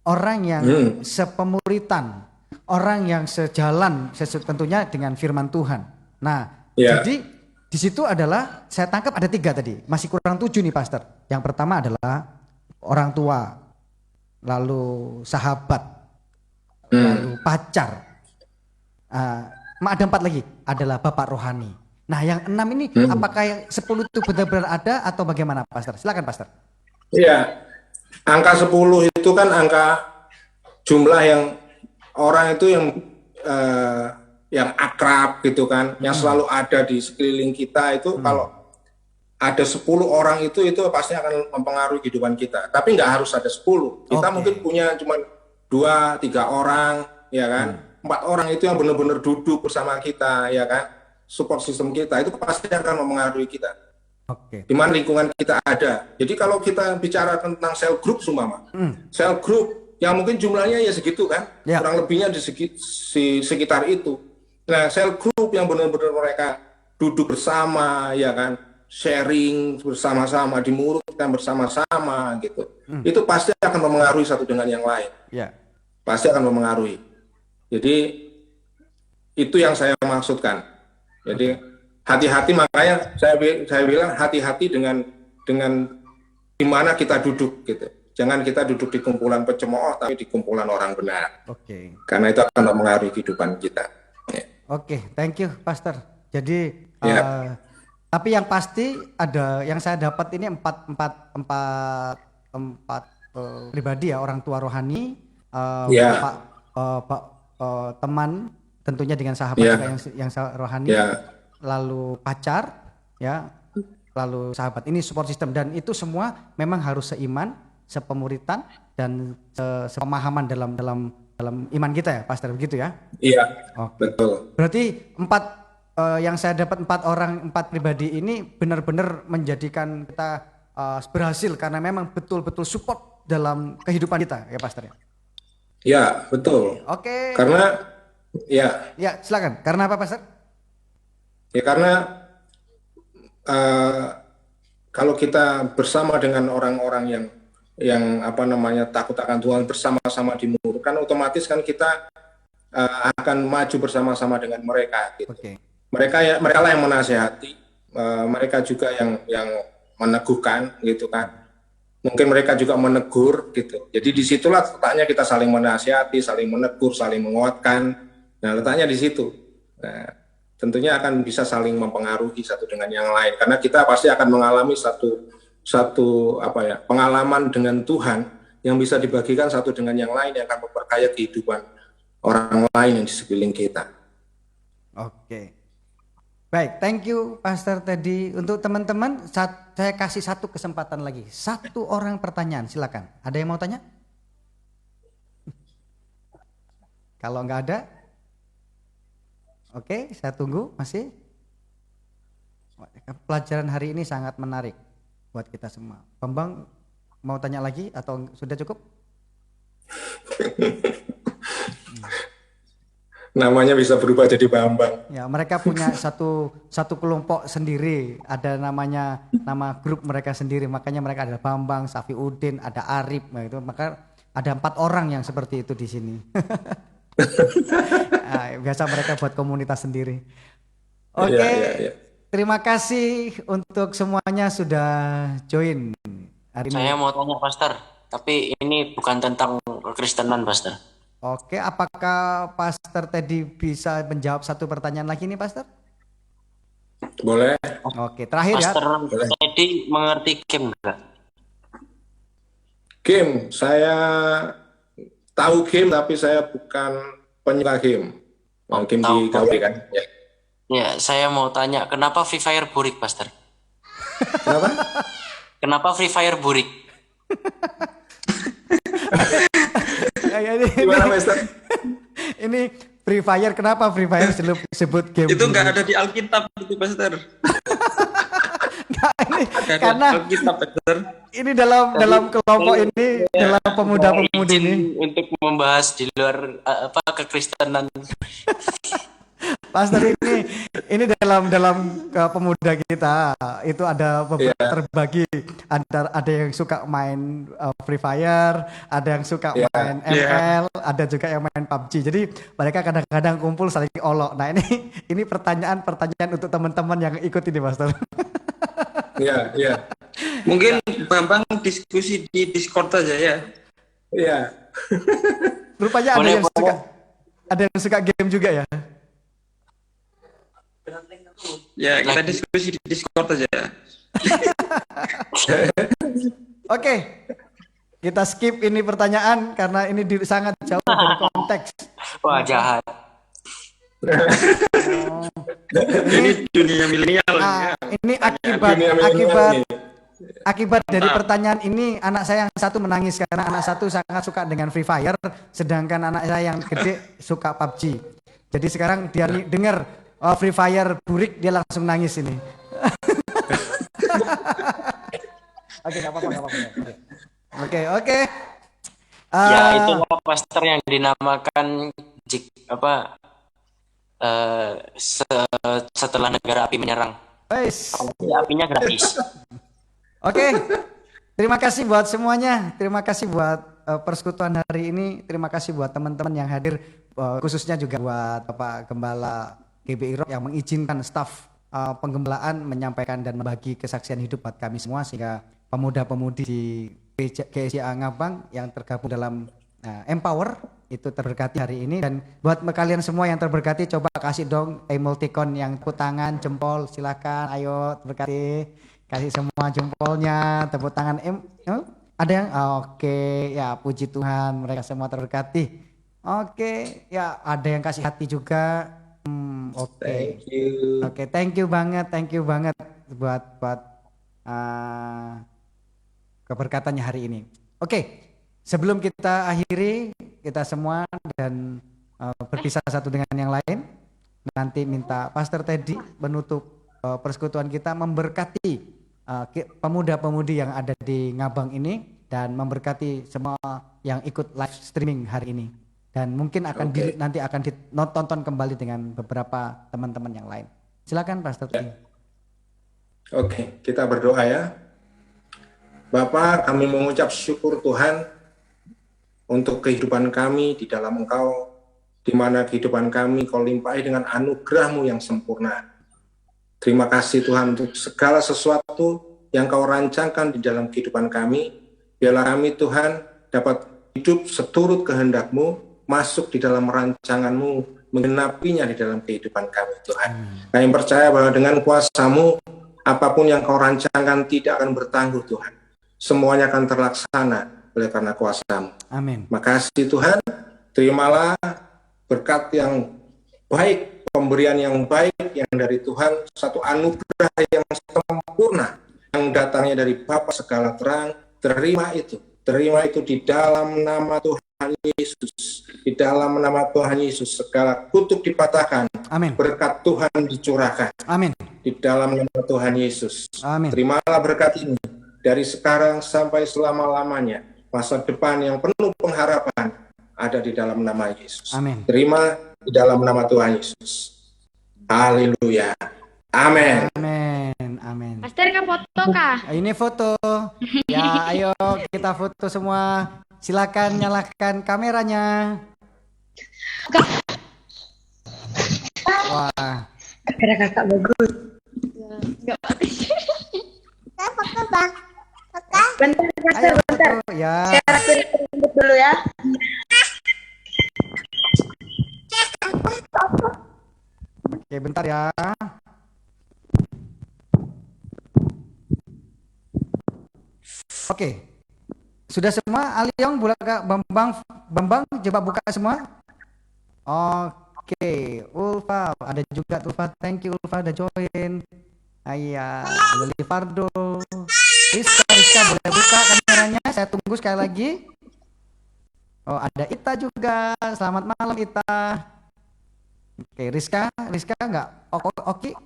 orang yang sepemuritan, orang yang sejalan tentunya dengan firman Tuhan. Nah, jadi di situ adalah saya tangkap ada 3 tadi. Masih kurang 7 nih Pastor. Yang pertama adalah orang tua, lalu sahabat, lalu pacar. Ada 4 lagi, adalah bapak rohani. Nah, yang 6 ini apakah yang 10 itu benar-benar ada atau bagaimana Pastor? Silakan Pastor. Iya. Angka 10 itu kan angka jumlah yang orang itu yang akrab gitu kan, yang selalu ada di sekeliling kita itu. Kalau ada 10 orang itu pasti akan mempengaruhi kehidupan kita. Tapi nggak harus ada 10. Kita mungkin punya cuma 2, 3 orang, ya kan, 4 orang itu yang benar-benar duduk bersama kita, ya kan, support system kita itu pasti akan mempengaruhi kita. Di mana lingkungan kita ada. Jadi kalau kita bicara tentang cell group seumpama, cell group yang mungkin jumlahnya ya segitu kan, kurang lebihnya di sekitar itu. Nah, cell group yang benar-benar mereka duduk bersama, ya kan, sharing bersama-sama, dimurutkan bersama-sama gitu. Itu pasti akan mempengaruhi satu dengan yang lain. Ya. Pasti akan mempengaruhi. Jadi itu yang saya maksudkan. Jadi hati-hati, makanya saya bilang hati-hati dengan di mana kita duduk gitu. Jangan kita duduk di kumpulan pencemooh, tapi di kumpulan orang benar. Oke. Karena itu akan mempengaruhi kehidupan kita. Ya. Oke, thank you, Pastor. Jadi, Ya. tapi yang pasti ada yang saya dapat ini empat pribadi ya, orang tua rohani, Ya. teman, tentunya dengan sahabat Ya. juga yang rohani, Ya. lalu pacar, ya, lalu sahabat. Ini support system dan itu semua memang harus seiman, sepemuritan dan sepemahaman dalam iman kita ya, Pastor, begitu ya? Iya. Oke. Betul. Berarti yang saya dapat 4 pribadi ini benar-benar menjadikan kita berhasil karena memang betul-betul support dalam kehidupan kita ya, Pastor ya. Ya, betul. Oke. Karena ya Silakan. Karena apa, Pastor? Ya karena kalau kita bersama dengan orang-orang yang takut akan Tuhan, bersama-sama dimurkan, otomatis kan kita akan maju bersama-sama dengan mereka. Gitu. Oke. Mereka lah yang menasehati, mereka juga yang meneguhkan, gitu kan. Mungkin mereka juga menegur, gitu. Jadi disitulah letaknya kita saling menasehati, saling menegur, saling menguatkan. Nah, letaknya di situ. Nah, tentunya akan bisa saling mempengaruhi satu dengan yang lain, karena kita pasti akan mengalami satu pengalaman dengan Tuhan yang bisa dibagikan satu dengan yang lain, yang akan memperkaya kehidupan orang lain yang di sekeliling kita. Oke. Baik, thank you Pastor Teddy. Untuk teman-teman, saya kasih satu kesempatan lagi. 1 orang pertanyaan, silakan. Ada yang mau tanya? Kalau nggak ada, oke, saya tunggu masih. Pelajaran hari ini sangat menarik buat kita semua. Bambang mau tanya lagi atau sudah cukup? Namanya bisa berubah jadi Bambang. Ya, mereka punya satu kelompok sendiri, ada nama grup mereka sendiri, makanya mereka ada Bambang, Safiuddin, ada Arif, nah itu maka ada 4 orang yang seperti itu di sini. Biasa mereka buat komunitas sendiri. Oke, Ya. Terima kasih untuk semuanya sudah join hari ini. Saya mau tanya, Pastor, tapi ini bukan tentang kekristenan, Pastor. Oke, apakah Pastor Teddy bisa menjawab 1 pertanyaan lagi nih, Pastor? Boleh. Oke, terakhir ya. Pastor Teddy mengerti game enggak? Game, saya tahu game tapi saya bukan penyuka game. Game di KW kan. Ya. Ya, saya mau tanya, kenapa Free Fire burik, Pastor? Kenapa? Kenapa Free Fire burik? Gimana, Master? Ini Free Fire, kenapa Free Fire sebut game? Itu nggak ada di Alkitab itu, Pastor. Nggak ada Karena di Alkitab, Pastor. ini dalam kelompok ini, dalam pemuda-pemudi ini. Untuk membahas di luar kekristenan. Pastor, ini dalam pemuda kita itu ada beberapa terbagi, ada yang suka main Free Fire, ada yang suka main ML, ada juga yang main PUBG. Jadi mereka kadang-kadang kumpul saling olok. Nah, ini pertanyaan untuk teman-teman yang ikut ini, Pastor. Iya. Mungkin Bambang diskusi di Discord aja ya. Iya. Rupanya ada yang suka game juga ya. Ya, kita diskusi di Discord aja. Oke. Kita skip ini pertanyaan karena ini sangat jauh dari konteks. Wah, jahat. Ini dunia milenial. Ini akibat dari pertanyaan ini, anak saya yang satu menangis karena anak satu sangat suka dengan Free Fire, sedangkan anak saya yang gede suka PUBG. Jadi sekarang dia dengar Free Fire burik, dia langsung nangis ini. Oke, nggak apa-apa. Oke. Ya, itulah Pastor yang dinamakan setelah negara api menyerang. Wes. Apinya gratis. Oke. Terima kasih buat semuanya. Terima kasih buat persekutuan hari ini. Terima kasih buat teman-teman yang hadir, khususnya juga buat Bapak Gembala GBI Rock yang mengizinkan staf penggembalaan menyampaikan dan membagi kesaksian hidup buat kami semua, sehingga pemuda-pemudi di GSIA Ngabang yang tergabung dalam Empower itu terberkati hari ini. Dan buat kalian semua yang terberkati, coba kasih dong emoticon yang tepuk tangan, jempol, silakan, ayo terberkati, kasih semua jempolnya, tepuk tangan. Ada yang oke, ya puji Tuhan, mereka semua terberkati. Oke, ya ada yang kasih hati juga. Oke. Oke, thank you banget buat keberkatannya hari ini. Oke, sebelum kita akhiri, kita semua dan berpisah satu dengan yang lain, nanti minta Pastor Teddy menutup persekutuan kita, memberkati pemuda-pemudi yang ada di Ngabang ini dan memberkati semua yang ikut live streaming hari ini. Dan mungkin nanti akan ditonton kembali dengan beberapa teman-teman yang lain. Silakan Pastor Teddy. Oke, kita berdoa ya. Bapak, kami mengucap syukur Tuhan untuk kehidupan kami di dalam Engkau, di mana kehidupan kami Kau limpahi dengan anugerah-Mu yang sempurna. Terima kasih Tuhan untuk segala sesuatu yang Kau rancangkan di dalam kehidupan kami. Biarlah kami Tuhan dapat hidup seturut kehendak-Mu, masuk di dalam rancangan-Mu, menggenapinya di dalam kehidupan kami Tuhan. Kami percaya bahwa dengan kuasa-Mu, apapun yang Kau rancangkan tidak akan bertangguh Tuhan. Semuanya akan terlaksana oleh karena kuasa-Mu. Amin. Makasih Tuhan, terimalah berkat yang baik, pemberian yang baik yang dari Tuhan, satu anugerah yang sempurna yang datangnya dari Bapa segala terang. Terima itu di dalam nama Tuhan Yesus. Di dalam nama Tuhan Yesus segala kutuk dipatahkan. Amin. Berkat Tuhan dicurahkan. Amin. Di dalam nama Tuhan Yesus. Amin. Terimalah berkat ini dari sekarang sampai selama-lamanya. Masa depan yang penuh pengharapan ada di dalam nama Yesus. Amin. Terima di dalam nama Tuhan Yesus. Haleluya. Amin. Amin. Amin. Pastor kah foto kah? Ini foto. Ya, ayo kita foto semua. Silakan nyalakan kameranya. Wah. Kamera kakak bagus. Enggak bagus. Bentar, Ayo bentar. foto. Ya. Saya rapiin rambut dulu ya. Oke, bentar ya. Oke. Sudah semua? Aliong, Bulaka, Bambang, coba buka semua. Oke, Ulfa, ada juga Ulfa. Thank you Ulfa udah join. Ayah, Lili Fardo. Rizka boleh buka kameranya. Saya tunggu sekali lagi. Oh, ada Ita juga. Selamat malam Ita. Oke, Rizka enggak? Oke.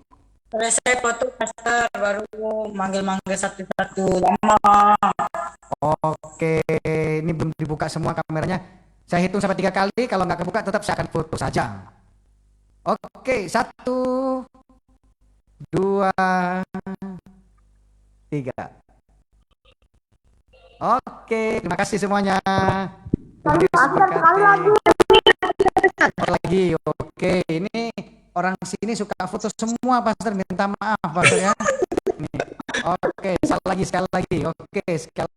Selesai foto Pastor, baru manggil-manggil satu-satu. Lama. Oke, ini belum dibuka semua kameranya. Saya hitung sampai 3 kali. Kalau nggak kebuka, tetap saya akan foto saja. Oke, 1, 2, 3. Oke, terima kasih semuanya. Tuhan Yesus berkati. Lagi, oke. Ini orang sini suka foto semua, Pastor. Minta maaf, Pastor ya. Nih. Oke, sekali lagi. Oke, sekali